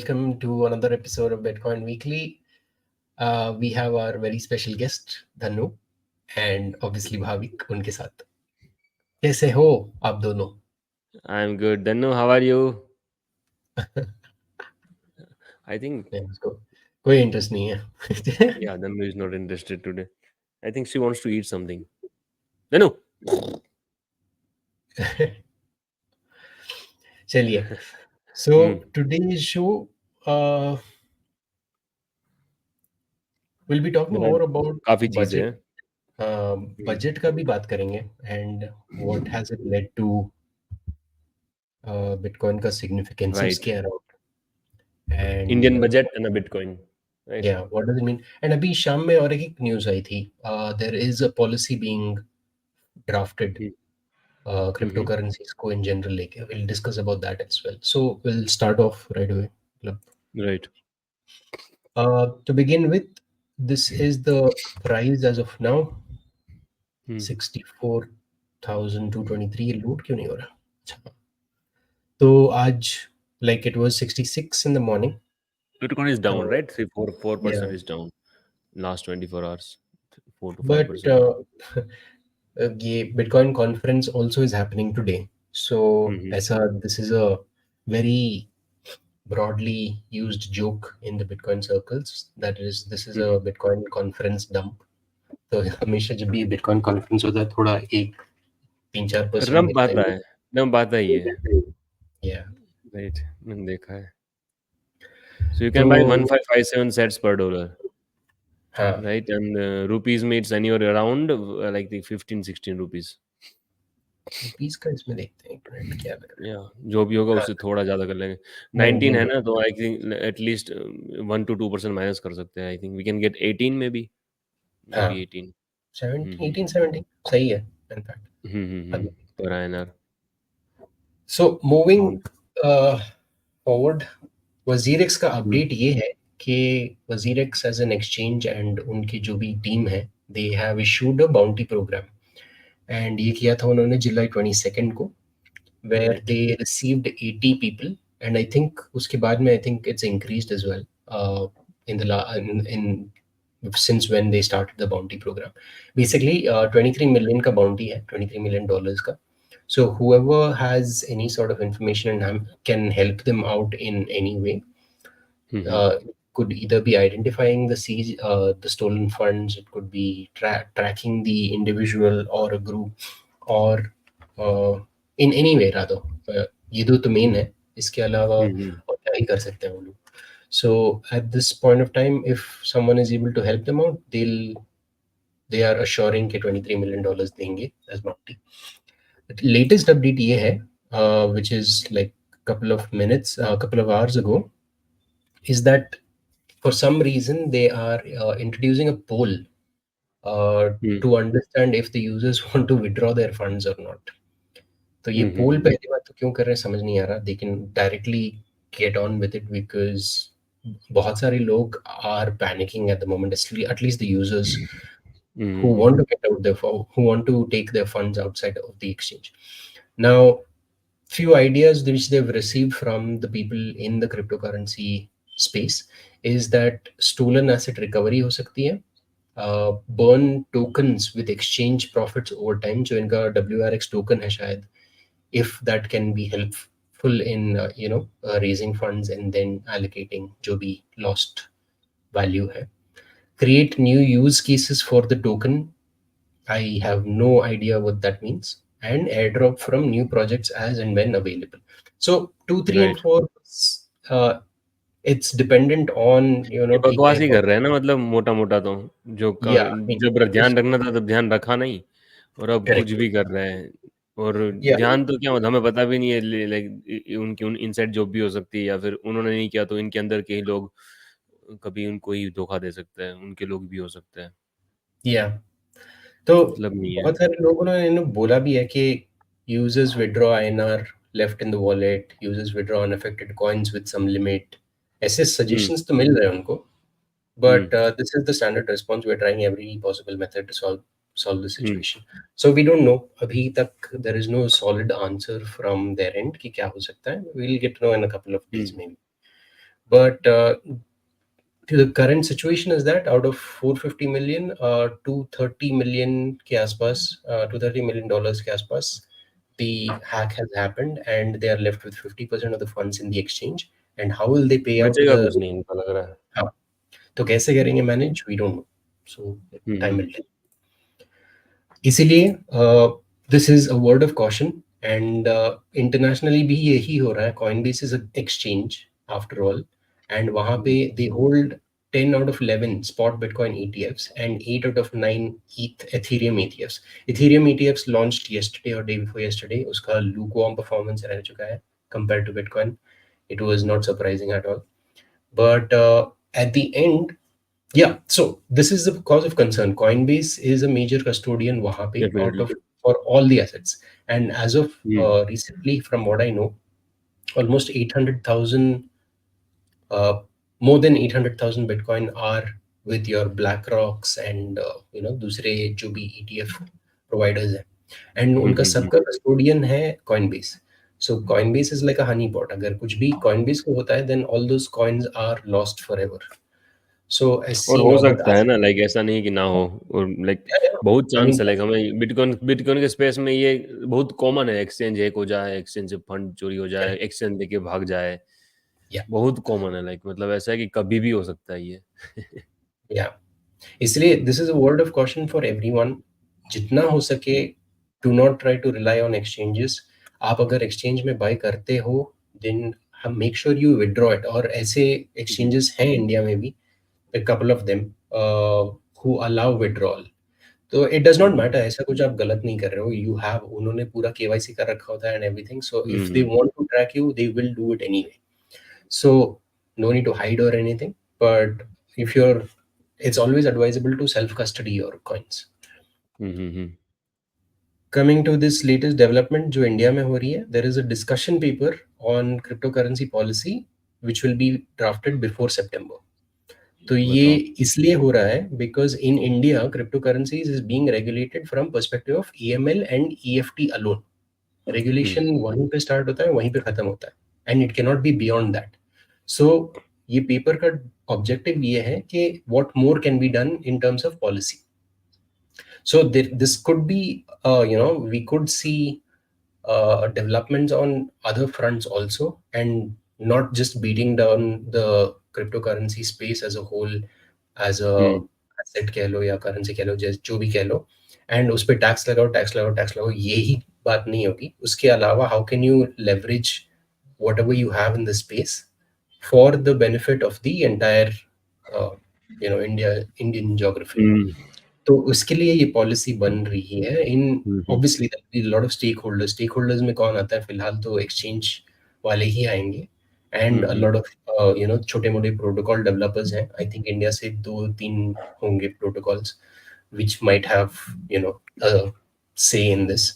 welcome to another episode of Bitcoin Weekly. We have our very special guest, Dhanu, and obviously Bhavik उनके साथ. कैसे हो आप दोनों? I'm good. Danu, how are you? I think, उसको कोई interest नहीं है. yeah, Danu is not interested today. I think she wants to eat something. Danu! चलिए. So today's show, uh, we'll be talking मतलब more about काफ़ी चीज़ें budget. हैं. Budget का भी बात करेंगे and what has it led to Bitcoin का significance Right. उसके around. And Indian budget and a Bitcoin. Right. yeah, what does it mean? And अभी शाम में और एक न्यूज़ आई थी. There is a policy being drafted Hmm. cryptocurrencies को in general लेके. We'll discuss about that as well. So we'll start off right away. Right. To begin with, this is the price as of now. 64,223. लूट क्यों नहीं हो रहा? अच्छा. तो आज like it was 66 in the morning. Bitcoin is down, Uh, right? 4% yeah, is down last 24 hours. 4 to but 5%. ये Bitcoin conference also is happening today. So Mm-hmm. ऐसा this is a very broadly used joke in the Bitcoin circles. That is, this is a Bitcoin conference dump. तो हमेशा जब भी Bitcoin conference होता है थोड़ा एक 3-4% रंप गिरता आता है. है. रंप आता ही है. Yeah. Right. मैंने देखा है. So you तो can buy 1557 sets per dollar. हाँ, Right, and rupees meets anywhere around like the 15-16 rupees. Rupees का इसमें देखते हैं एक मिनट क्या लग रहा या जो भी होगा है. उससे थोड़ा ज़्यादा कर लेंगे. 19 है 19. ना, तो I think at least 1 to 2% minus कर सकते हैं. I think we can get 18 maybe हाँ, 18. 17, 18, 17 सही है इनफैक्ट अभी. पर INR. So moving forward, WazirX का अपडेट ये है कि WazirX as an exchange and उनकी जो भी टीम है, they have issued a bounty program. And ये किया था उन्होंने जुलाई 22 को, where they received 80 people, and I think उसके बाद में I think it's increased as well in the in since when they started the bounty program. Basically 23 million का bounty है, 23 million dollars का. So whoever has any sort of information and can help them out in any way, could either be identifying the stolen funds, it could be tracking the individual or a group, or in any way rather. ये दो तो main है, इसके अलावा और क्या ही कर सकते हैं वो लोग. So at this point of time, if someone is able to help them out, they are assuring कि $23 million देंगे as bounty. Latest update ये है, which is like couple of hours ago, is that for some reason they are introducing a poll to understand if the users want to withdraw their funds or not. तो ये पोल पहली बात तो क्यों कर रहे हैं समझ नहीं आ रहा. They can directly get on with it because बहुत सारे लोग are panicking at the moment, at least the users who want to get out who want to take their funds outside of the exchange. Now, few ideas which they've received from the people in the cryptocurrency space is that stolen asset recovery हो सकती है, burn tokens with exchange profits over time, जो इनका WRX token है शायद, if that can be helpful in raising funds and then allocating जो भी lost value है. Create new use cases for the token. I have no idea what that means. And airdrop from new projects as and when available. So 2, 3 and 4, it's dependent on ये कि बकवास ही क्या. कर रहे हैं ना, मतलब मोटा मोटा तो जो Yeah, I mean, जब ध्यान रखना था तब ध्यान रखा नहीं, और अब कुछ correct. भी कर रहे हैं. और Yeah, ध्यान तो क्या होता है हमें पता भी नहीं है. लाइक उनकी इनसाइड जॉब भी हो सकती है, या फिर उन्होंने नहीं किया तो इनके अंदर के ही लोग कभी उनको ही धोखा दे सकते हैं. उनके लोग भी हो सकते हैं. yeah. तो मतलब नहीं है. बहुत सारे लोगों ने बोला भी है कि users withdraw INR left in the wallet, users withdraw unaffected coins with some limit. ऐसे suggestions तो मिल रहे हैं उनको. But this is the standard response. We're trying every possible method to solve the situation. So we don't know. अभी तक there is no solid answer from their end कि क्या हो सकता है. We'll get to know in a couple of days maybe. But the current situation is that out of 450 million, 230 million के आसपास, $230 million के आसपास, the hack has happened and they are left with 50% of the funds in the exchange. And how will they pay out to बचेगा the... कुछ नहीं इनका लग रहा है। हाँ, तो कैसे करेंगे manage, we don't know. So time will tell. इसीलिए this is a word of caution, and internationally भी यही हो रहा है. Coinbase is exchange after all, and वहाँ पे they hold 10 out of 11 spot Bitcoin ETFs and 8 out of 9 Ethereum ETFs. Ethereum ETFs launched yesterday or day before yesterday. उसका lukewarm performance रह चुका है compared to Bitcoin. It was not surprising at all. But at the end, yeah, so this is the cause of concern. Coinbase is a major custodian wahan pe out definitely. of for all the assets, and as of hmm, recently, from what I know, almost 800,000, more than 800,000 Bitcoin are with your BlackRocks and दूसरे जो भी ETF providers हैं, and हुँ, उनका हुँ, हुँ, सबका custodian है Coinbase. So Coinbase is like a honey pot. अगर कुछ भी Coinbase को होता है, then all those coins are lost forever. So I और see हो now that सकता है ना, लाइक ऐसा नहीं कि ना हो, और लाइक yeah, yeah. बहुत I चांस mean, है, लाइक हमें बिटकॉइन बिटकॉइन के स्पेस में ये बहुत कॉमन है, एक्सचेंज हैक हो जाए, एक्सचेंज से फंड चोरी हो जाए, correct. एक्सचेंज देके भाग जाए, Yeah, बहुत कॉमन है, लाइक मतलब ऐसा है कि कभी भी हो सकता है ये। yeah. इसलिए this is a word of caution for everyone. जितना हो सके, do not try to rely on exchanges. आप अगर एक्सचेंज में बाय करते हो, then hmm make sure you withdraw it. और ऐसे हुँ, एक्सचेंजेस हैं इंडिया में भी, a couple of them who allow withdrawal. तो it does not hmm, matter, ऐसा कुछ आप गलत नहीं कर रहे हो. यू हैव, उन्होंने पूरा केवाईसी कर रखा होता है and everything. So um, if they um, want to track you, they will do it anyway. So no need to hide or anything. But if you're, it's always advisable to self custody your coins. Hmm, hmm, hmm, Coming to this latest development जो India में हो रही है, there is a discussion paper on cryptocurrency policy which will be drafted before September. तो ये बताओ। इसलिए हो रहा है because in India cryptocurrencies is being regulated from perspective of EML and EFT alone. Hmm, regulation वहीं पे स्टार्ट होता है, वहीं पे खत्म होता है, and it can not be beyond that. So ये पेपर का ऑब्जेक्टिव ये है कि what more can be done in terms of policy. So this could be, we could see developments on other fronts also, and not just beating down the cryptocurrency space as a whole, as a hmm, asset कह लो या currency कह लो, जो भी कह लो, and उस पे tax लगाओ, tax लगाओ, टैक्स लगाओ, यही बात नहीं होगी. उसके अलावा how can you leverage whatever you have in the space for the benefit of the entire uh, Indian geography. हुँ, तो उसके लिए ये पॉलिसी बन रही है. In um, um, obviously lot of stakeholders में कौन आता है फिलहाल, तो एक्सचेंज वाले ही आएंगे, um, and uh um, lot of छोटे मोटे प्रोटोकॉल डेवलपर्स हैं. आई थिंक इंडिया से 2-3 होंगे प्रोटोकॉल्स विच माइट हैव से इन दिस.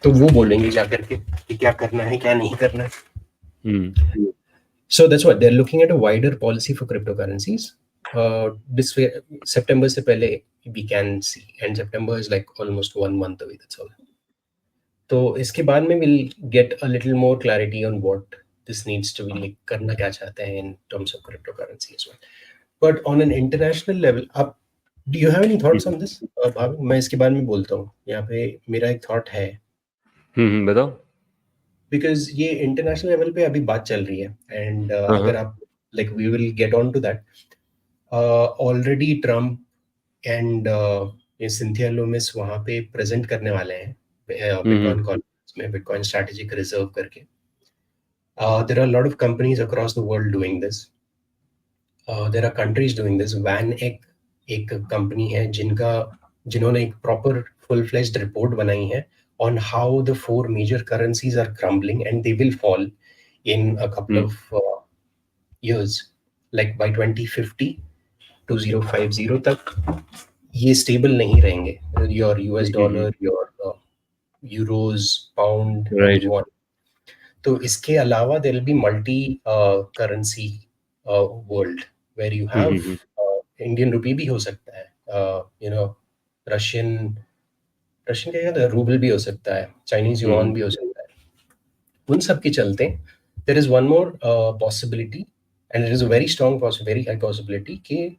तो वो बोलेंगे जाकर के कि क्या करना है, क्या नहीं करना है. हुँ, So that's what they're looking at, a wider policy for cryptocurrencies. This way, September से पहले we can see, and September is like almost 1 month away. That's all. तो इसके बाद में we'll get a little more clarity on what this needs to be, like करना क्या चाहते हैं in terms of cryptocurrency as well. But on an international level, आप do you have any thoughts hmm, on this? भाभी, मैं इसके बारे में बोलता हूँ. यहाँ पे मेरा एक थॉट है, हुँ, बताओ। बिकॉज ये इंटरनेशनल लेवल पे अभी बात चल रही है, एंड हाँ, अगर हाँ। आप, like we will get on to that. Already Trump and ये सिंथिया लोमिस वहाँ पे प्रेजेंट करने वाले हैं हुँ, बिटकॉइन हुँ, कॉन्फ्रेंस में, बिटकॉइन स्ट्रैटेजिक रिजर्व करके. There are lot of companies across the world doing this. There are countries doing this. वैन एक कंपनी है जिन्होंने एक प्रॉपर फुल फ्लेज्ड रिपोर्ट बनाई है on how the four major currencies are crumbling and they will fall in a couple hmm, of years, like by 2050, 2050 तक ये stable नहीं रहेंगे. Your US um, hmm, um, dollar, your euros, pound and right. So on. तो इसके अलावा there will be multi currency world where you um, have, um, um, Indian rupee भी हो सकता है, रशियन रशियन क्या कहते हैं, रूबल भी हो सकता है, चाइनीज हुँ, युआन हुँ, भी हो सकता है. उन सब के चलते there is one more possibility, and it is a very strong very high possibility कि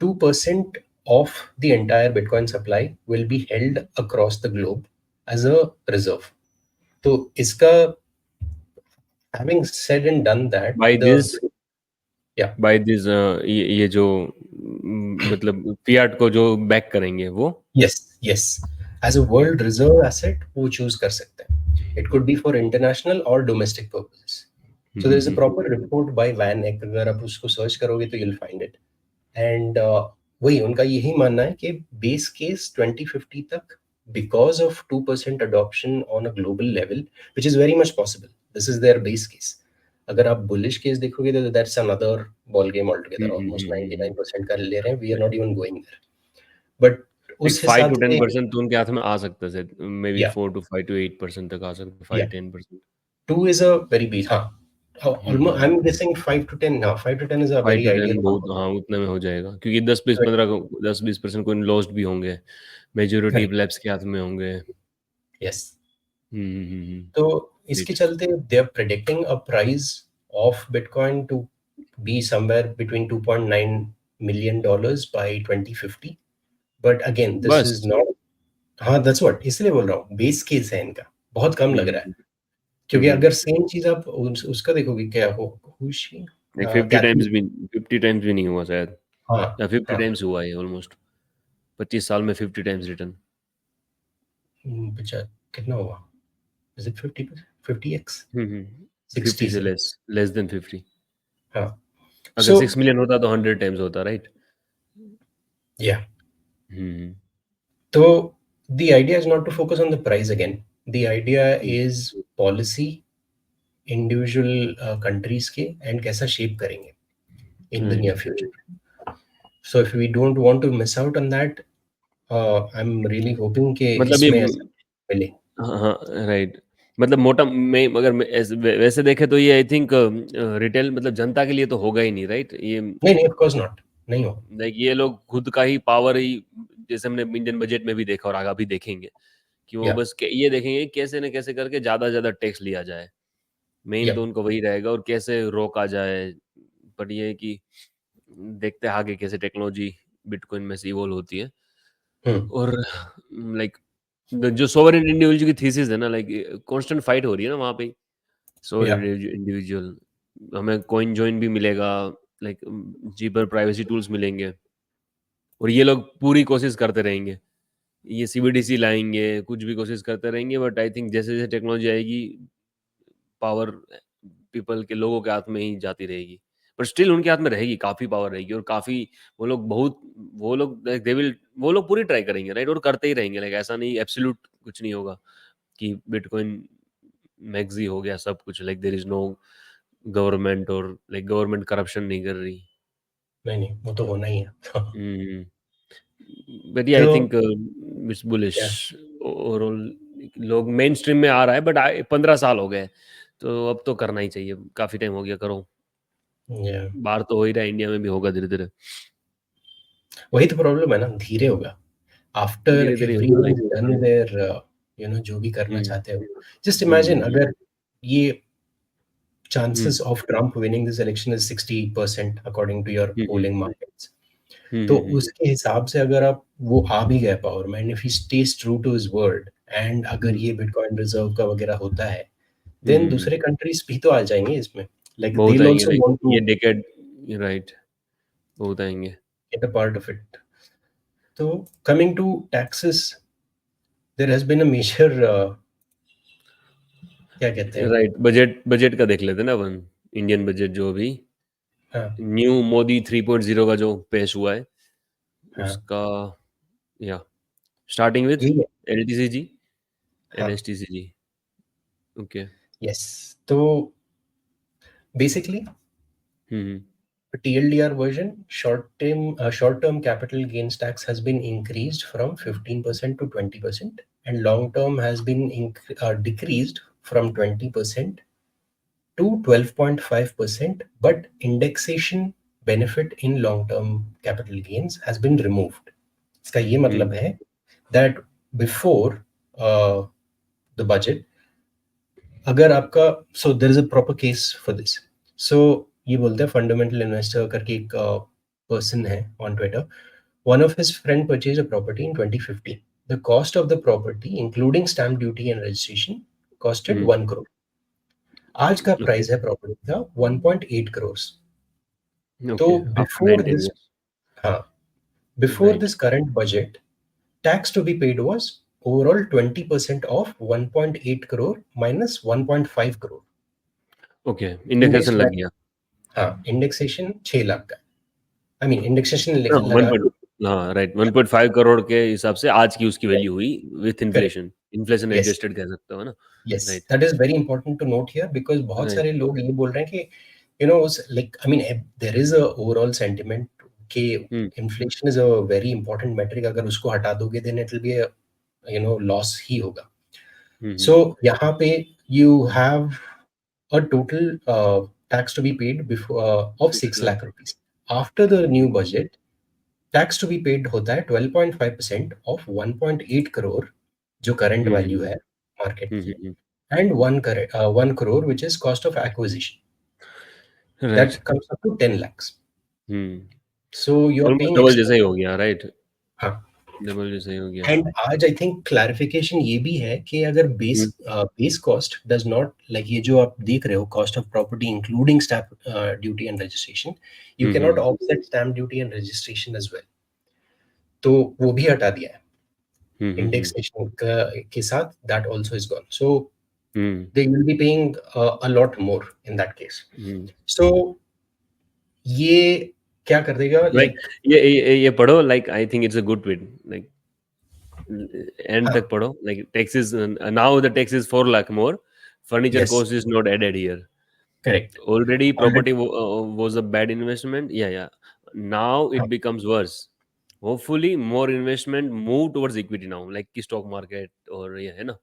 2% of the entire Bitcoin supply will be held across the globe as a reserve. तो इसका having said and done that, by this yeah, by this ये जो मतलब Fiat को जो back करेंगे वो yes, as a world reserve asset वो choose कर सकते हैं. It could be for international or domestic purposes. So there is a proper report by Van Eck. अगर आप उसको सर्च करोगे तो you'll find it. And वही उनका यही मानना है कि बेस केस 2050 तक, because of 2% adoption on a global level, which is very much possible. This is their base case. अगर आप bullish case देखोगे तो that's another ball game altogether. Almost 99% का ले रहे हैं. We are not even going there. But like उस 5 हिसाब to से 10% तो उनके हाथ में आ सकता है, may be yeah, 4 to 5 to 8% तक आ सकता है, 5 yeah. 10%. 2 is a very big, हाँ. Almost, I'm guessing 5 to 10 now. 5 to 10 is a 5 very to 10 ideal बहुत, number. हाँ, उतने में हो जाएगा क्योंकि 10-20% कोइन लॉस्ट भी होंगे, मेजॉरिटी Correct. प्लेब्स के हाथ में होंगे. Yes. हम्म. तो इसके Great. चलते they are predicting a price of Bitcoin to be somewhere between $2.9 million by 2050. But again, this बस. is not, हाँ, that's what, इसलिए बोल रहा हूँ, बेस केस है इनका, बहुत कम लग रहा है. क्योंकि अगर सेम चीज आप उसका देखोगे क्या हो, खुशी like 50 times भी नहीं हुआ शायद, हाँ या 50 हाँ, टाइम्स हुआ है ऑलमोस्ट. 25 साल में 50 टाइम्स रिटर्न. बचा कितना हुआ, इज इट 50x 50 60 से से, लेस देन 50. हाँ. अगर सो 6 मिलियन होता तो 100 टाइम्स होता, राइट? या, तो the idea is not to focus on the price again. The idea is policy, individual countries के, and कैसा shape करेंगे in the near future. So if we don't want to miss out on that, I'm really hoping कि मतलब ये इसमें ऐसा मिले. हाँ, राइट. मतलब मोटा में अगर वैसे देखे तो ये आई थिंक रिटेल मतलब जनता के लिए तो होगा ही नहीं, राइट? ये नहीं, of course not, नहीं हो. लाइक ये लोग खुद का ही पावर ही, जैसे हमने इंडियन बजट में भी देखा और आगे भी देखेंगे कि वो या बस ये देखेंगे कैसे न कैसे करके ज़्यादा टैक्स लिया जाए. मेन या तो उनको वही रहेगा और कैसे रोका जाए. बट ये है कि देखते हैं आगे कैसे टेक्नोलॉजी बिटकॉइन में से इवॉल्व होती है. और लाइक जो सोवरेन इंडिविजुअल की थीसिस है ना, लाइक कांस्टेंट फाइट हो रही है ना वहाँ पे. सोवरेन या इंडिविजुअल, हमें कॉइन जॉइन भी मिलेगा, लाइक चीपर प्राइवेसी टूल्स मिलेंगे और ये लोग पूरी कोशिश करते रहेंगे. ये सीबीडीसी लाएंगे, कुछ भी कोशिश करते रहेंगे. बट आई थिंक जैसे जैसे टेक्नोलॉजी आएगी, पावर पीपल के लोगों के हाथ में ही जाती रहेगी. पर स्टिल उनके हाथ में रहेगी, काफ़ी पावर रहेगी और काफ़ी वो लोग दे विल वो लोग पूरी ट्राई करेंगे, राइट? और करते ही रहेंगे. लाइक ऐसा नहीं एब्सोल्यूट कुछ नहीं होगा कि बिटकॉइन मैक्सी हो गया सब कुछ. Like there is no government और लाइक गवर्नमेंट करप्शन नहीं कर रही. नहीं, वो तो होना ही है. हुँ. बट आई तो थिंक इट्स बुलिश क्या, ओवरऑल. लोग मेन स्ट्रीम में आ रहा है बट 15 साल हो गए, तो अब तो करना ही चाहिए. काफ़ी टाइम हो गया, करो. या बाहर तो हो ही रहा है, इंडिया में भी होगा धीरे-धीरे. वही तो प्रॉब्लम है ना, धीरे होगा. आफ्टर धीरे-धीरे होगा everyone like. Is done there, जो भी करना हुँ. चाहते हो, जस्ट इमेजिन हुँ. अगर ये हुँ. chances of Trump winning this election is 60% according to your hmm, hmm. polling markets. हुँ, तो हुँ, हुँ. उसके हिसाब से अगर आप वो आ भी गए पावर में, and if he stays true to his word, and अगर हुँ. ये बिटकॉइन रिजर्व का वगैरह होता है, हुँ, देन हुँ, हुँ. दूसरे कंट्रीज भी तो आ जाएंगे इसमें. लाइक दे बहुत विल आएँगे आल्सो लाइक वांट ये टू डिकेड. राइट. बहुत आएँगे. Get a part of it. तो coming to taxes, there has been a major, क्या कहते हैं, राइट. बजट का देख लेते हैं ना अपन. इंडियन बजट जो अभी हाँ न्यू मोदी 3.0 का जो पेश हुआ है, हाँ, उसका या स्टार्टिंग विद यही है, एलटीसीजी एंड हाँ, एसटीसीजी. ओके. यस. तो basically hmm, hmm. TLDR version, short-term capital gains tax has been increased from 15% to 20%, and long-term has been decreased from 20% to 12.5%. But indexation benefit in long-term capital gains has been removed. इसका ये हुँ. मतलब है that before the budget, अगर आपका, so there is a proper case for this. So ये बोलते हैं fundamental investor करके एक पर्सन है on Twitter. One of his friend purchased a property in 2015. The cost of the property, including stamp duty and registration, costed 1 crore. आज का okay price है property का 1.8 crores. तो okay after before 9-10 this, years, हाँ, before right. This current budget, tax to be paid was overall 20% of 1.8 crore minus 1.5 crore. Okay, indexation Indexed लग value, गया. हाँ, indexation 6 lakh का. आई मीन इंडेक्सेशन हाँ, लगा. 1 हाँ, राइट, 1.5 करोड़ के हिसाब से आज की उसकी वैल्यू हुई with correct. Inflation, inflation yes. Adjusted कह सकते हो, है ना? Yes, right, that is very important to note here because बहुत राइट. सारे लोग ये बोल रहे हैं कि you know like I mean there is a overall sentiment कि हुँ, inflation is a very important metric. अगर उसको हटा दोगे then it will be a loss ही होगा. हुँ, So हुँ, यहाँ पे you have a total tax to be paid before of 6 6 lakh. lakh rupees. After the new okay. budget, tax to be paid होता है 12.5% of 1.8 crore जो current हुँ, value हुँ, है market हुँ, हुँ, की, हुँ, and 1 crore which is cost of acquisition. Right. That comes up to 10 lakhs. Hmm, So you're almost paying double extra. जैसा ही हो गया, right? हाँ. Double जैसा ही हो गया. एंड आज आई थिंक क्लैरिफिकेशन ये भी है कि अगर um, base cost does not like ये जो आप देख रहे हो cost of property including stamp duty and registration, you um, can not um, offset stamp duty and registration as well. तो वो भी हटा दिया है हुँ, हुँ, हुँ, इंडेक्सेशन के साथ. That also is gone. So um, they will be paying a lot more in that case. Um. So ये क्या कर देगा लाइक लाइक. ये पढ़ो, like I think it's a good tweet, like and हाँ. तक पढ़ो. Like tax is now the tax is 4 lakh more, furniture yes. Cost is not added here. Correct. Already already. property was a bad investment. Yeah, yeah. Now it becomes worse. Hopefully, more investment move towards equity now, like the stock market or yeah, है ना.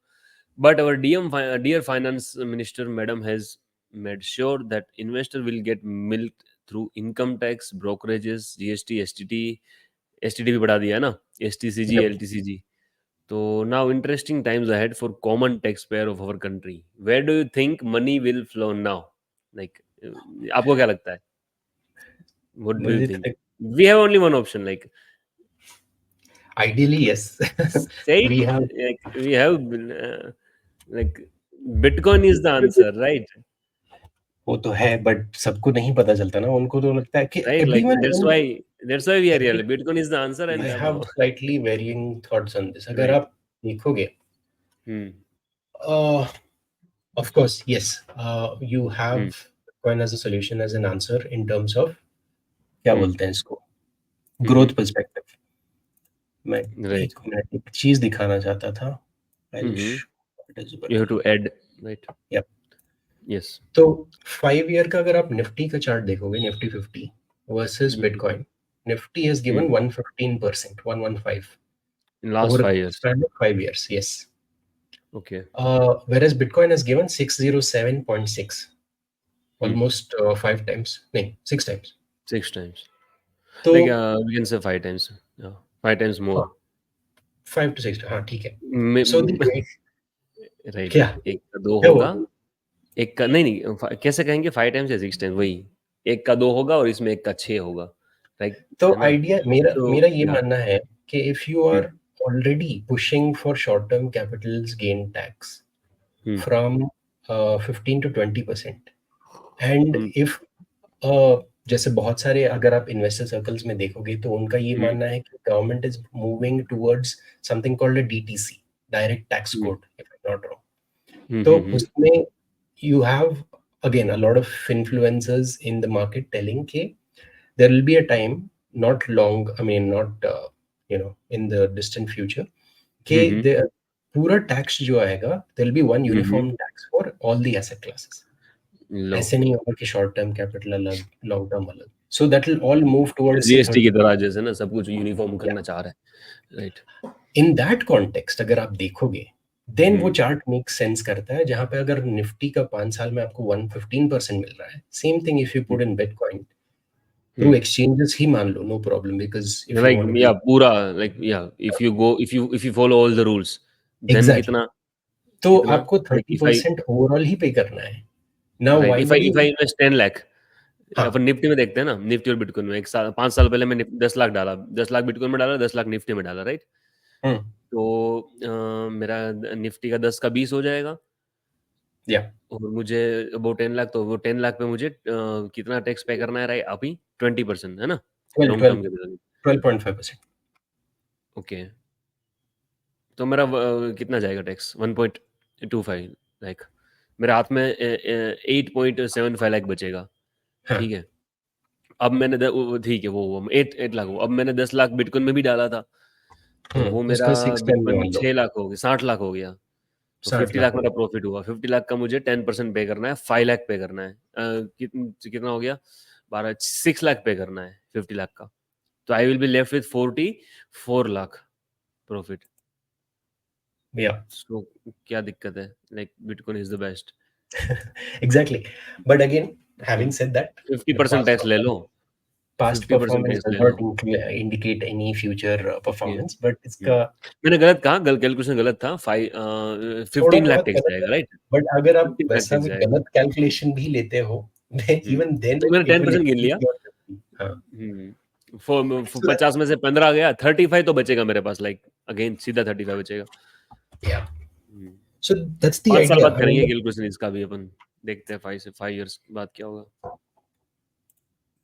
But our dear finance minister, madam, has made sure that investor will get milked through income tax, brokerages, GST, STT. STT भी बढ़ा दिया है ना, STCG, LTCG. So now interesting times ahead for common taxpayer of our country. Where do you think money will flow now? Like, आपको क्या लगता है? What do you मुझे think? तो We have only one option. Like, ideally yes. say We have. it. Like we have, like, Bitcoin is the answer, right? वो तो है but सबको नहीं पता चलता ना. उनको तो लगता है कि Right. Like everyone that's why we are every here. Bitcoin is the answer, and I have slightly varying thoughts on this. अगर right. आप देखोगे Hmm. Of course yes you have Hmm. Bitcoin as a solution as an answer in terms of क्या Hmm. बोलते हैं इसको Hmm. Growth perspective. मैं Right. एक minute एक चीज दिखाना चाहता था. I will Hmm. It is You have to add, right? या. Yes. तो 5 ईयर का अगर आप निफ्टी का चार्ट देखोगे Nifty 50 versus Hmm. Bitcoin, Nifty has given Hmm. 115%, 115 In last over a 5 years. span of 5 years. Yes. Okay. Whereas Bitcoin has given 607.6, Hmm. almost 5 times. No, 6 times. 6 times. तो Like, we can say 5 times. Yeah, 5 times more. 5 to 6. हाँ ठीक है. मे So the rate right, क्या 1 का 2 क्या हुआ? होगा, 1 का नहीं, नहीं कैसे कहेंगे 5 टाइम्स या 6 टाइम्स वही, 1 का 2 होगा और इसमें 1 का 6 होगा, राइट, तो है ना? आइडिया मेरा तो मेरा ये या मानना है कि if you hmm, are already pushing for short-term capitals gain tax hmm, from 15 to 20%, and hmm, if जैसे बहुत सारे अगर आप इन्वेस्टर सर्कल्स में देखोगे तो उनका ये हुँ, मानना है कि government is moving towards something called a DTC, direct tax hmm, code, if I not wrong. Hmm, तो हुँ, हुँ, उसमें you have again a lot of influencers in the market telling कि there will be a time, not long, I mean not in the distant future, कि हुँ, हुँ, the पूरा tax जो आएगा there will be one hmm, hmm, uniform tax for all the asset classes. लो, ऐसे नहीं होगा कि short term capital अलग, long term अलग. So that will all move towards से जीएसटी 30. की तरह जैसे ना सब कुछ यूनिफ़ॉर्म या करना चाह रहा है, राइट, इन दैट कॉन्टेक्स्ट अगर आप देखोगे देन वो हुँ, चार्ट मेक सेंस करता है जहां पे अगर निफ्टी का 5 साल में आपको 115% मिल रहा है. Same thing if you um, put in Bitcoin um, through exchanges ही मान लो, no problem because if you like want to या बी. पूरा लाइक या if you follow all the rules, then exactly. कितना तो कितना आपको लाइक 30% ओवरऑल ही पे करना है. Now right, why would if you. I invest 10 lakh, हाँ अपन निफ्टी में देखते हैं ना, निफ्टी और बिटकॉइन में 5 साल पहले मैं 10 लाख डाला, 10 लाख बिटकॉइन में डाला, 10 लाख निफ्टी में डाला, राइट? हम्म तो मेरा निफ्टी का 10 का 20 हो जाएगा, या और मुझे वो 10 लाख, तो वो 10 लाख पे मुझे कितना टैक्स पे करना है, राइट? अभी 20%, है ना? 12 लॉन्ग 12 टर्म के लिए। 12.5%। ओके, तो मेरा कितना जाएगा टैक्स? 1.25, लाइक मेरे हाथ में 8.75 लाख बचेगा, हाँ ठीक है? अब मैंने ठीक है, वो 8 लाख, अब मैंने 10 लाख बिटकॉइन में भी डाला था, तो वो मेरा उसका 6-10 बिटकॉइन मान लो, 6 लाख हो गया, 60 लाख हो गया, तो 60 50 लाख लाख हो मेरा गया। प्रॉफिट हुआ। 50 लाख का मुझे 10% पे करना है, 5 लाख पे करना है, कितना हो गया? 6 लाख पे करना है 50 लाख का, तो I will be left with 44 lakh profit. या सो क्या दिक्कत है? Like Bitcoin is the best. Exactly, but again having said that, 50% tax ले लो, past 50% performance टैक्स does ले not low. indicate any future ये performance, but हम्म। इसका मैंने गलत कहा, कैलकुलेशन गलत था। 15 लाख थोड़ा-बहुत टैक्स गलत है, जाएगा, राइट? बट अगर आप 15 लाख वैसा टैक्स भी जाएगा। गलत कैलकुलेशन भी लेते हो, then even then तो मैंने it will 10% गिन लिया। exceed your 50। हाँ, so that 50 में से 15 गया, 35 तो बचेगा मेरे पास, लाइक अगेन सीधा 35 बचेगा। yeah, hmm. so that's the 5 साल idea। बाद करेंगे कैलकुलेशन इसका भी अपन, देखते हैं 5 इयर्स बाद क्या होगा।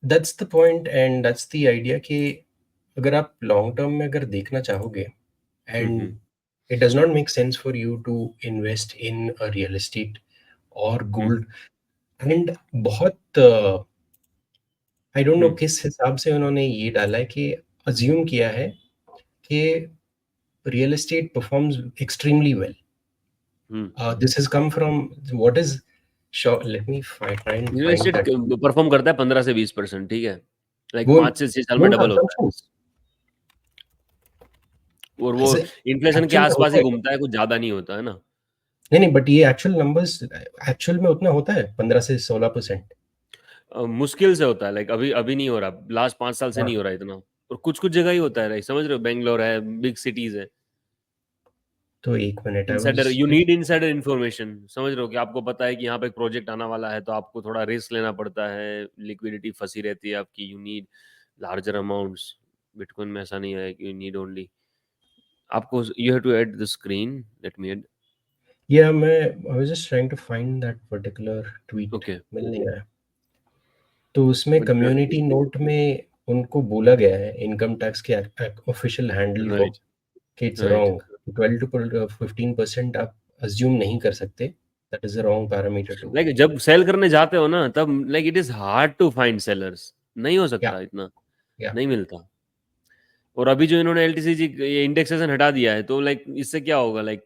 that's the point and that's the idea कि अगर आप लॉन्ग टर्म में अगर देखना चाहोगे, हम्म। and it does not make sense for you to invest in a real estate or gold, and बहुत आई डोंट नो हम्म। किस हिसाब से उन्होंने ये डाला है कि अज्यूम किया है कि real estate performs extremely well. This has come from what is let me try and real find estate that. Perform करता है 15 से 20%, ठीक है? लाइक वो 5 से 6 साल में वो डबल होता है, assumption, और वो ऐसे इन्फ्लेशन के एक्चुअल में आसपास होता ही है क्या? घूमता है, कुछ ज्यादा नहीं होता है ना। नहीं नहीं, बट ये एक्चुअल नंबर्स एक्चुअल में उतना होता है 15 से 16%। मुश्किल से होता है, लाइक अभी अभी नहीं हो रहा, लास्ट 5 साल से हाँ, नहीं हो रहा इतना, और कुछ कुछ जगह ही होता है, लाइक समझ रहे हो, बेंगलोर है, बिग सिटीज है। तो एक minute, I insider, was you need insider information, समझ रहे हो, कि आपको पता है कि यहाँ पे एक प्रोजेक्ट आने वाला है, तो आपको थोड़ा रिस्क लेना पड़ता है, लिक्विडिटी फंसी रहती है आपकी, you need larger amounts. Bitcoin में ऐसा नहीं है कि यू नीड ओनली, आपको you have to add the screen, let me add. या मैं I was just trying to find that particular tweet, okay, मिल नहीं रहा है। तो उसमें बट कम्युनिटी नोट में उनको बोला गया है इनकम टैक्स के ऑफिशियल हैंडल को राइट, कि इट्स राइट, रॉन्ग। 12 टू 15% आप अज्यूम नहीं कर सकते, that is a wrong parameter too. Like जब सेल करने जाते हो ना, तब like it is hard to find sellers, नहीं हो या सकता इतना, या नहीं मिलता। और अभी जो इन्होंने एलटीसीजी ये इंडेक्सेशन हटा दिया है, तो लाइक इससे क्या होगा, लाइक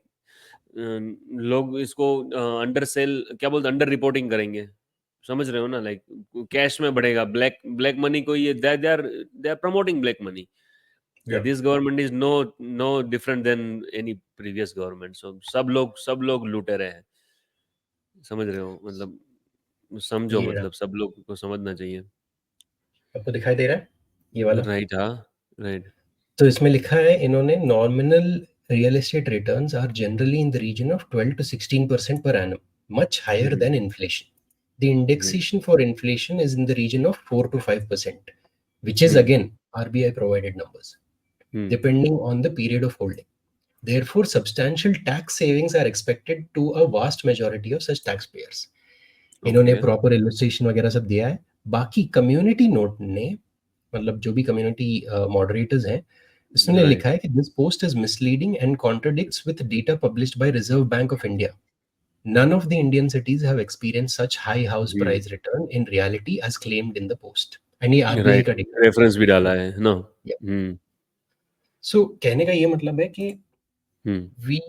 लोग इसको अंडर सेल, क्या बोलते, अंडर रिपोर्टिंग करेंगे, समझ रहे हो ना, लाइक कैश में बढ़ेगा, ब्लैक ब्लैक मनी को, ये they are promoting black money. या this government is no different than any previous government, so सब लोग लुटेरे हैं, समझ रहे हो, मतलब समझो, ये रहा, मतलब सब लोग को समझना चाहिए। आपको दिखाई दे रहा है ये वाला? राइट, हाँ, राइट। तो इसमें लिखा है इन्होंने, nominal real estate returns are generally in the region of 12 to 16% per annum, much higher than inflation. The right. indexation for inflation is in the region of 4 to 5%, which is again RBI provided numbers, depending on the period of holding. Therefore, substantial tax savings are expected to a vast majority of such taxpayers. इन्होंने okay. Proper illustration वगैरह सब दिया है। बाकी community note ने, मतलब जो भी कम्युनिटी मॉडरेटर्स हैं, इसने लिखा राइट। है कि this post is misleading and contradicts with data published by reserve bank of India. None of the Indian cities have experienced such high house price return in reality as claimed in the post. And ये RBI right, का data reference भी डाला है ना। है। सो कहने का ये मतलब है कि hmm. We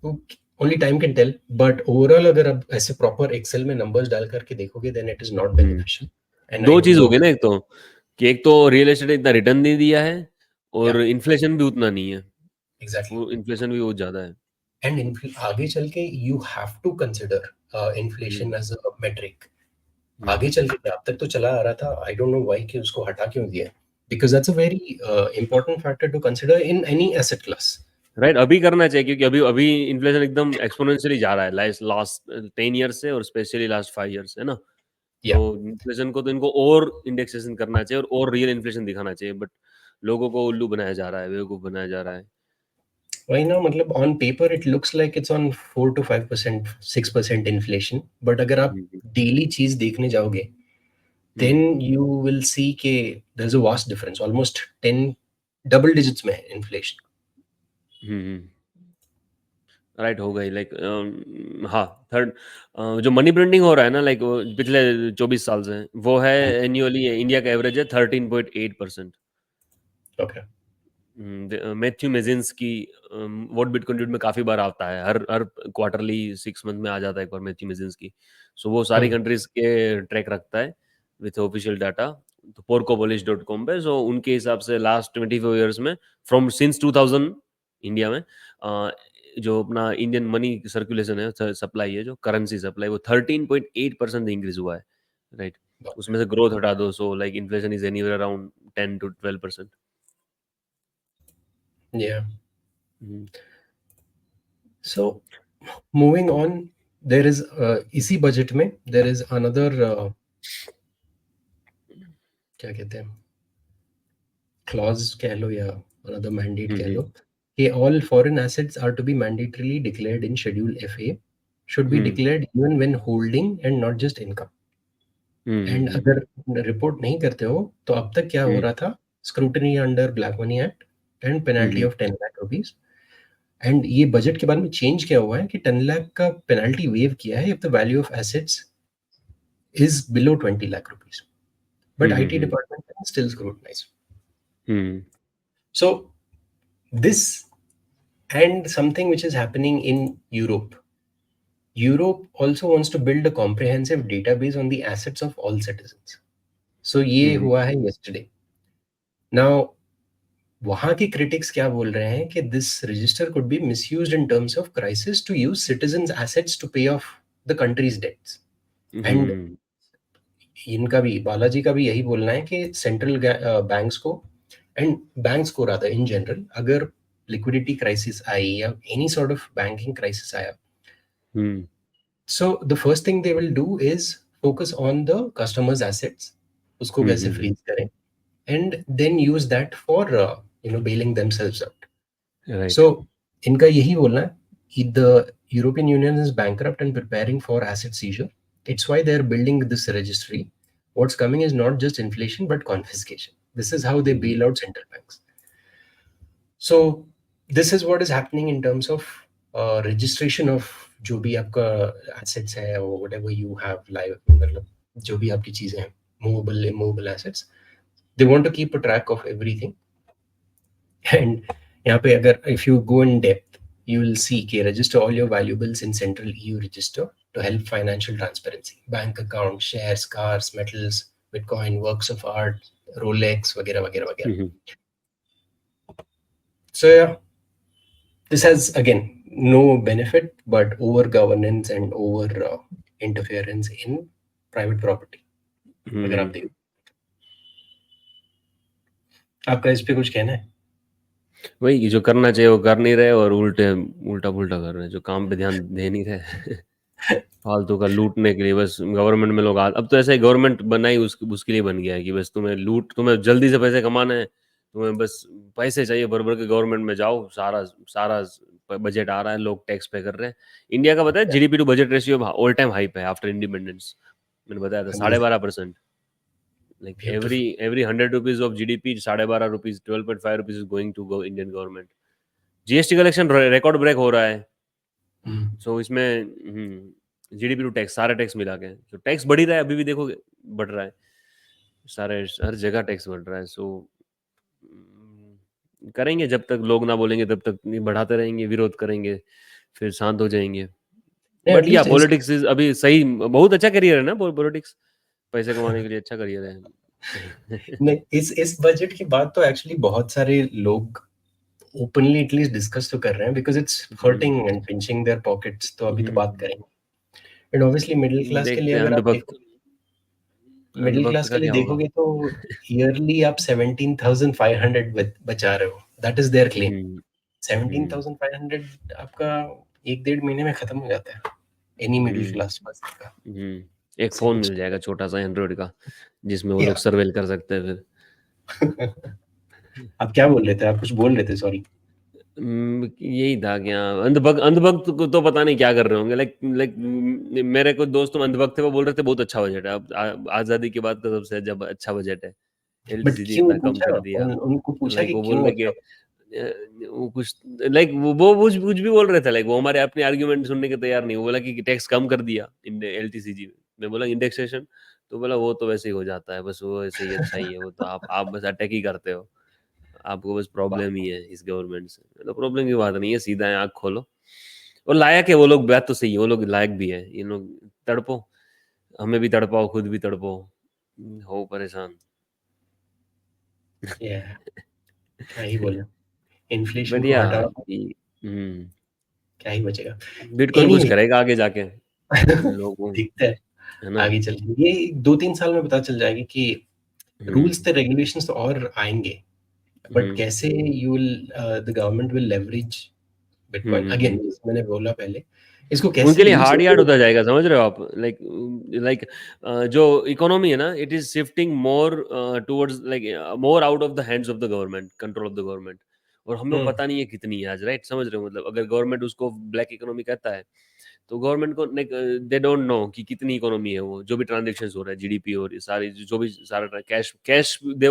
only time can tell, but overall अगर आप ऐसे प्रॉपर एक्सेल में नंबर्स डाल करके देखोगे then it is not beneficial. And I though don't चीज हो नो। गई ना, एक तो कि एक तो रियल एस्टेट इतना रिटर्न नहीं दिया है, या और इन्फ्लेशन भी उतना नहीं है, एग्जैक्टली, वो इन्फ्लेशन भी बहुत ज्यादा है। एंड आगे चल के you have to consider hmm. Inflation as a metric. Hmm. आगे चल के अब तक तो चला आ रहा था, आई डोंट नो व्हाई कि उसको हटा क्यों दिया, because that's a very important factor to consider in any asset class. Right, अभी करना चाहिए, क्योंकि अभी अभी इन्फ्लेशन एकदम एक्सपोनेंशियली जा रहा है, लास्ट 10 ईयर से, और स्पेशली लास्ट 5 ईयर से, है ना। तो या इन्फ्लेशन को तो इनको और इंडेक्सेशन करना चाहिए और रियल इन्फ्लेशन दिखाना चाहिए, बट लोगों को उल्लू बनाया जा रहा है, बेवकूफ़ बनाया जा रहा है। वही ना, मतलब on paper it looks like it's on 4 to 5%, 6% inflation, but अगर आप हुँ, हुँ। डेली चीज देखने जाओगे हुँ। then you will see कि there's a vast difference, almost 10 double digits में है इन्फ्लेशन. हुँ, हुँ। राइट हो गई लाइक हाँ, थर्ड जो मनी प्रिंटिंग हो रहा है ना लाइक वो पिछले 24 साल से, वो है एनुअली इंडिया का एवरेज है 13.8%। Okay. Matthew Mezinskis what Bitcoin did में काफ़ी बार आता है, हर हर क्वार्टरली 6 मंथ में आ जाता है एक बार मैथ्यू मेजिन्स्की। सो वो सारी कंट्रीज़ के ट्रैक रखता है विथ ऑफिशियल डाटा, तो porcopolish.com पे। सो उनके हिसाब से लास्ट 24 ईयर्स में फ्रॉम सिंस 2000 इंडिया में जो अपना इंडियन मनी सर्कुलेशन है, सप्लाई है, जो करेंसी सप्लाई, वो 13.8% इंक्रीज हुआ है, राइट। उसमें से ग्रोथ हटा दो, so like inflation is anywhere around 10 to 12%। Yeah. So moving on, there is इसी बजट में there is another क्या कहते हैं, clause कह लो या another mandate कह लो, कि all foreign assets are to be mandatorily declared in Schedule FA, should be declared even when holding and not just income. And अगर रिपोर्ट नहीं करते हो तो अब तक क्या हो रहा था, scrutiny under black money act and penalty of 10 lakh rupees. And ये बजट के बाद में चेंज क्या हुआ है कि 10 लाख का पेनल्टी वेव किया है if the value of assets is below 20 lakh rupees, but IT department can still scrutinise. So this and something which is happening in Europe also wants to build a comprehensive database on the assets of all citizens. So ये हुआ है yesterday. Now वहां के critics क्या बोल रहे हैं कि this register could be misused in terms of crisis to use citizens assets to pay off the country's debts. And इनका भी, बालाजी का भी यही बोलना है कि सेंट्रल बैंक्स को एंड बैंक्स को रादर इन जनरल, अगर लिक्विडिटी क्राइसिस आई या any sort of banking crisis आया, so the first thing they will do is focus on the customers assets, उसको कैसे फ्रीज करें, and then use that for bailing themselves out. Right. So इनका यही बोलना है कि the European Union is bankrupt and preparing for asset seizure. It's why they're building this registry. What's coming is not just inflation but confiscation. This is how they bail out central banks. So this is what is happening in terms of registration of जो भी आपका assets है or whatever you have live, मतलब जो भी आपकी चीजें हैं, movable immovable assets, they want to keep a track of everything. And यहाँ पे अगर if you go in depth, you will see कि register all your valuables in central EU register to help financial transparency. Bank account, shares, cars, metals, Bitcoin, works of art, Rolex वगैरह वगैरह वगैरह. So yeah, this has again no benefit but over governance and over interference in private property. अगर आप देखो, आपका इस पे कुछ कहना है? वही जो करना चाहिए वो कर नहीं रहे और उल्टा-पुल्टा कर रहे हैं, जो काम पे ध्यान दे नहीं रहे। फालतू का लूटने के लिए बस गवर्नमेंट में लोग अब तो ऐसा ही गवर्नमेंट बना ही उसके लिए बन गया है कि बस तुम्हें जल्दी से पैसे कमाने हैं, तुम्हें बस पैसे चाहिए, भर-भर के गवर्नमेंट में जाओ, सारा सारा बजट आ रहा है, लोग टैक्स पे कर रहे हैं। इंडिया का पता है GDP to budget ratio all time high पे है आफ्टर इंडिपेंडेंस। मैंने बताया था 12.5%। Like Beautiful. every 100 rupees of GDP, 12.5 rupees, 12.5 rupees is going to go Indian government. GST collection record break हो रहा है। सो इसमें जीडीपी टू टैक्स, सारे टैक्स मिला के, तो टैक्स बढ़ ही रहा है, अभी भी देखोगे बढ़ रहा है, सारे हर जगह टैक्स बढ़ रहा है। सो करेंगे जब तक लोग ना बोलेंगे तब तक नहीं, बढ़ाते रहेंगे, विरोध करेंगे, फिर शांत हो जाएंगे। Yeah, बट at या least पॉलिटिक्स इज अभी सही, बहुत अच्छा करियर है ना पॉलिटिक्स, पैसे कमाने के लिए अच्छा करियर है। नहीं, इस बजट की बात तो एक्चुअली बहुत सारे लोग ओपनली एटलीस्ट डिस्कस तो कर रहे हैं because it's hurting and pinching there pockets, तो अभी तो बात करेंगे. एंड ऑब्वियसली मिडिल क्लास के लिए देखते हैं अगर आप अंधभक्त, देखो, मिडिल अंधभक्त क्लास के का लिए क्या होगा। देखोगे तो ईयरली आप 17,500 बचा रहे हो, दैट इज देयर क्लेम. 17,500 आपका 1-1.5 महीने में खत्म हो जाता है एनी मिडिल क्लास पर्सन का. एक फ़ोन मिल जाएगा छोटा-सा एंड्रॉइड का, जिसमें वो लोग या सर्वेल कर सकते हैं फिर। आप क्या बोल रहे थे? आप कुछ बोल रहे थे, सॉरी। यही था कि हाँ, अंधभक्त को तो पता नहीं क्या कर रहे होंगे। लाइक मेरे कुछ दोस्त तो अंधभक्त थे, वो बोल रहे थे बहुत अच्छा बजट है। अब आज़ादी के बाद का सबसे जब अच्छा बजट है। बट एलटीसीजी क्यों इतना कम पूछा? कर दिया। उनको पूछा लाइक कि वो बोल क्यों रहे कि अच्छा? वो कुछ लाइक वो कुछ भी बोल रहे थे। लाइक वो हमारे अपने आर्ग्यूमेंट सुनने के तैयार नहीं। वो बोला कि टैक्स कम कर दिया एलटीसीजी में। मैं बोला इंडेक्सेशन, तो बोला वो तो वैसे ही हो जाता है, बस वो ऐसे ही अच्छा ही है। वो तो आप बस अटैक ही करते हो। आपको बस प्रॉब्लम ही है इस गवर्नमेंट से। तो प्रॉब्लम की बात नहीं है, सीधा है, आँख खोलो। और लायक है वो लोग, बात तो सही है, वो लोग लायक भी है। ये लोग तड़पो, हमें भी तड़पाओ, खुद भी तड़पो, हो परेशान। या क्या ही बोले, इन्फ्लेशन बट को या हटाओ, हम्म, क्या ही बचेगा। बिटकॉइन कुछ एनीवे करेगा आगे जाके लोगों, दिखता है है ना। आगे चल के, ये 2-3 साल में पता चल जाएगा कि हम्म रूल्स तो रेगुलेशंस तो और आएंगे, बट हम्म कैसे you will the government will leverage bitcoin hmm. Again, मैंने बोला पहले, इसको कैसे उनके लिए यूज हार्ड यार्ड करें। होता जाएगा, समझ रहे हो आप। लाइक लाइक जो इकोनॉमी है ना, it is shifting more towards like more out of the hands of the government, control of the government. और हमें हम्म पता नहीं है कितनी है आज, राइट, समझ रहे हो। मतलब अगर गवर्नमेंट उसको ब्लैक इकोनॉमी कहता है, तो गवर्नमेंट को दे डोंट नो कि कितनी इकोनॉमी है वो। जो भी ट्रांजेक्शन हो रहा है, जीडीपी और ये सारी जो भी सारा कैश कैश दे,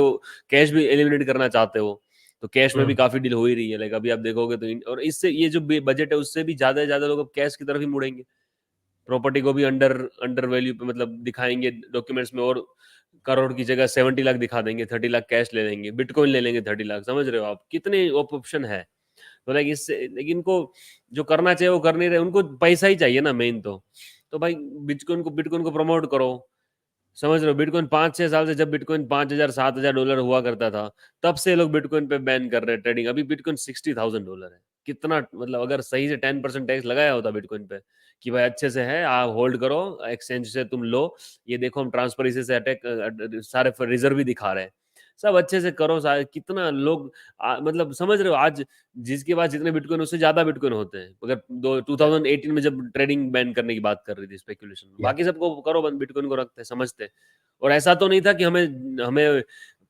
कैश भी एलिमिनेट करना चाहते हो, तो कैश में भी हम्म काफी डील हो ही रही है। लाइक अभी आप देखोगे तो और इससे ये जो बजट है उससे भी ज्यादा से ज्यादा लोग अब कैश की तरफ ही मुड़ेंगे। प्रॉपर्टी को भी अंडर अंडर वैल्यू पे मतलब दिखाएंगे डॉक्यूमेंट्स में, और करोड़ की जगह 70 लाख दिखा देंगे, 30 लाख कैश ले लेंगे, बिटकॉइन ले लेंगे 30 लाख। समझ रहे हो आप, कितने ऑप्शन है। तो लाइक इससे, लेकिन इनको जो करना चाहिए वो कर नहीं रहे। उनको पैसा ही चाहिए ना मेन तो भाई बिटकॉइन को प्रमोट करो। समझ रहे हो, बिटकॉइन 5-6 साल से, जब बिटकॉइन 5,000 7,000 डॉलर हुआ करता था, तब से लोग बिटकॉइन पे बैन कर रहे हैं ट्रेडिंग। अभी बिटकॉइन $60,000 है। कितना मतलब, अगर सही से 10% टैक्स लगाया होता बिटकॉइन पे, कि भाई अच्छे से है, आप होल्ड करो, एक्सचेंज से तुम लो, ये देखो हम ट्रांसपेरेंसी से अटैक सारे रिजर्व भी दिखा रहे हैं, सब अच्छे से करो। सारे कितना लोग मतलब समझ रहे हो, आज जिसके पास जितने बिटकॉइन, उससे ज्यादा बिटकॉइन होते हैं। अगर 2018 में जब ट्रेडिंग बैन करने की बात कर रही थी, स्पेकुलेशन, या बाकी सबको करो बंद, बिटकॉइन को रखते समझते। और ऐसा तो नहीं था कि हमें हमें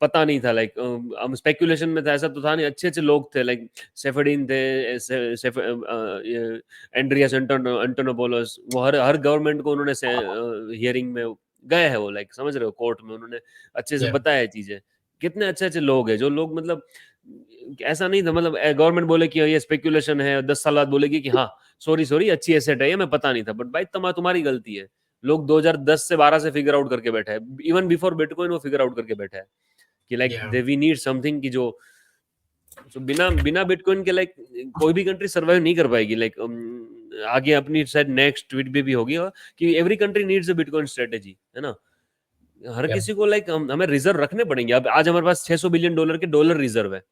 पता नहीं था। लाइक हम स्पेकुलेशन में था, ऐसा तो था नहीं। अच्छे अच्छे लोग थे, लाइक सेफेडीन थे, एंड्रियास एंटोनोपोलोस, वो हर हर गवर्नमेंट को उन्होंने हियरिंग में गए हैं वो, लाइक समझ रहे हो, कोर्ट में उन्होंने अच्छे से या बताया चीजें। कितने अच्छे अच्छे लोग हैं जो लोग मतलब, ऐसा नहीं था मतलब गवर्नमेंट बोले कि ये स्पेकुलेशन है, 10 साल बाद बोलेगी कि हाँ सॉरी सॉरी अच्छी एसेट है, ये मैं पता नहीं था। बट भाई तुम्हारी गलती है। लोग 2010 से 12 से फिगर आउट करके बैठे हैं, इवन बिफोर बिटकॉइन वो फिगर आउट करके बैठे हैं कि लाइक या दे वी नीड समथिंग की जो, so, बिना बिना बिटकॉइन के लाइक कोई भी कंट्री सरवाइव नहीं कर पाएगी। लाइक आगे अपनी शायद नेक्स्ट ट्वीट भी होगी कि every country needs a bitcoin strategy, है ना। हर या किसी को लाइक हमें रिजर्व रखने पड़ेंगे। अब आज हमारे पास $600 बिलियन के डॉलर रिजर्व है,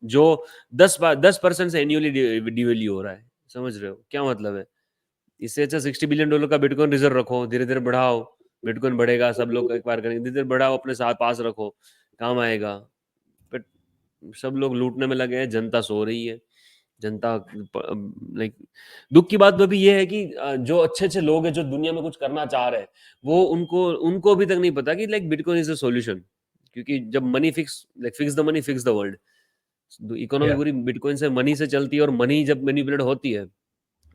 जो 10% से एन्युअली डिवेल्यू हो रहा है। समझ रहे हो क्या मतलब है। इससे अच्छा $60 बिलियन का बिटकॉइन रिजर्व रखो, धीरे धीरे बढ़ाओ, बिटकॉइन बढ़ेगा, सब लोग एक बार करेंगे, धीरे धीरे बढ़ाओ, अपने साथ पास रखो, काम आएगा। बट सब लोग लूटने में लगे हैं, जनता सो रही है। जनता लाइक दुख की बात तो भी ये है कि जो अच्छे अच्छे लोग हैं जो दुनिया में कुछ करना चाह रहे हैं, वो उनको उनको अभी तक नहीं पता कि like Bitcoin is a solution. क्योंकि जब money fix the money fix the world, economy या पूरी बिटकॉइन से, मनी से चलती है। और मनी जब मैनिपुलेट होती है,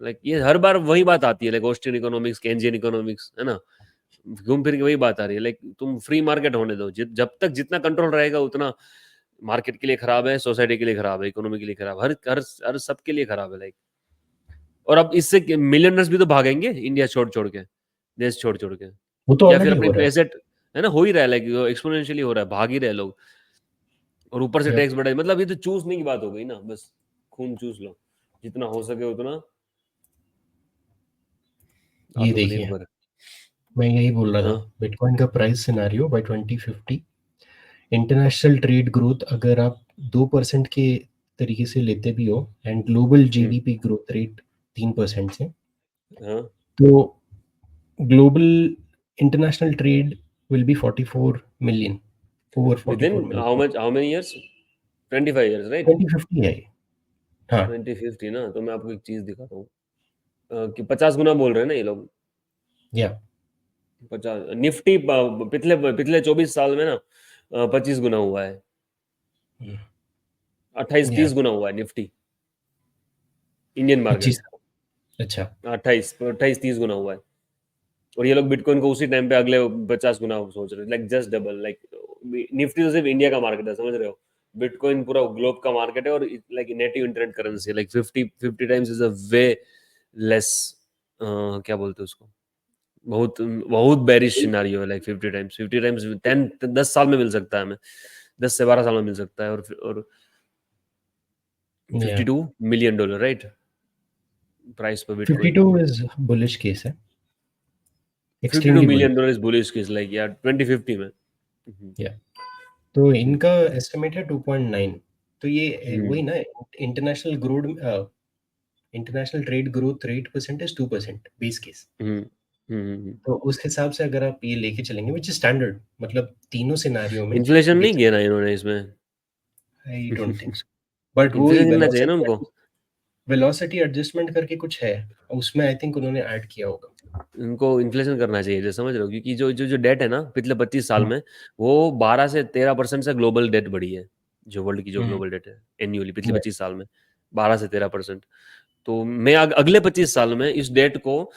लाइक ये हर बार वही बात आती है, like Austrian economics, Keynesian economics, है ना। घूम फिर के वही बात आ रही है। लाइक तुम फ्री मार्केट होने दो, जब तक जितना कंट्रोल रहेगा उतना मार्केट के लिए खराब है, सोसाइटी के लिए खराब है, इकोनॉमी के लिए खराब, हर हर हर सबके लिए खराब है। लाइक और अब इससे मिलियनर्स भी तो भागेंगे इंडिया छोड़ छोड़ के, देश छोड़ छोड़ के, वो तो या फिर ऑलरेडी अपने हो रहा एसेट, है ना, हो ही रहा है। लाइक एक्सपोनेंशियली हो रहा है, भाग ही रहे लोग। और ऊपर से है। टैक्स बढ़ाई, मतलब ये तो चूसने की बात हो गई ना, बस खून चूस लो जितना हो सके उतना, ये देखिए, आत्मनिर्भर। मैं यही बोल रहा था, हाँ बिटकॉइन का price scenario by 2050, international trade growth अगर आप 2% के तरीके से लेते भी हो, and global hmm, GDP growth rate 3% से, हाँ। तो global international trade will be 44 million, over with 44 in million. How many years, 25 years, right. 2050 है ये। हाँ 2050 ना, तो मैं आपको एक चीज दिखाता हूँ कि 50 गुना बोल रहे हैं ना ये लोग। या 50 निफ्टी पिछले पिछले 24 साल में ना 25 गुना हुआ है, 28-30 गुना हुआ है निफ्टी, इंडियन मार्केट। 25। अच्छा। 28-30 गुना हुआ है। और ये लोग बिटकॉइन को उसी टाइम पे अगले 50 गुना सोच रहे हैं, like just double. Like Nifty तो सिर्फ इंडिया का मार्केट है, समझ रहे हो? बिटकॉइन पूरा ग्लोब का मार्केट है, और like native internet currency, like 50 times is a way less, क्या बोलते हैं उसको, बहुत बहुत बेरिश सिनारियो है। लाइक 50 टाइम्स 10 साल में मिल सकता है हमें, 10 से 12 साल में मिल सकता है। और या $52 मिलियन, राइट, प्राइस पर बिटकॉइन। 52 इज बुलिश केस है, 52 extremely bullish. Million dollar is bullish case, like यार 2050 में। या तो हम्म, इनका एस्टिमेट है 2.9। तो ये हम्म, वही ना, international growth, international trade growth rate percent is 2% base case. Hmm, hmm. तो उस हिसाब से अगर आप ये लेके चलेंगे विच इज स्टैंडर्ड, मतलब तीनों सिनारियों में इन्फ्लेशन नहीं बेस। किया ना इन्होंने इसमें। I don't think so, but वो इन्फ्लेशन गिनना चाहिए ना वेलोसिटी उनको। वेलोसिटी एडजस्टमेंट करके कुछ है, उसमें आई थिंक उन्होंने ऐड किया होगा। इनको इन्फ्लेशन करना चाहिए, जो समझ रहे हो, क्योंकि जो डेट है ना पिछले 25 साल हम्म। में, वो 12 से 13% से ग्लोबल डेट बढ़ी है। जो वर्ल्ड की जो हम्म। ग्लोबल डेट है एन्युअली पिछले Yeah, 25 साल में 12 से 13%। तो मैं अगले 25 साल में इस डेट को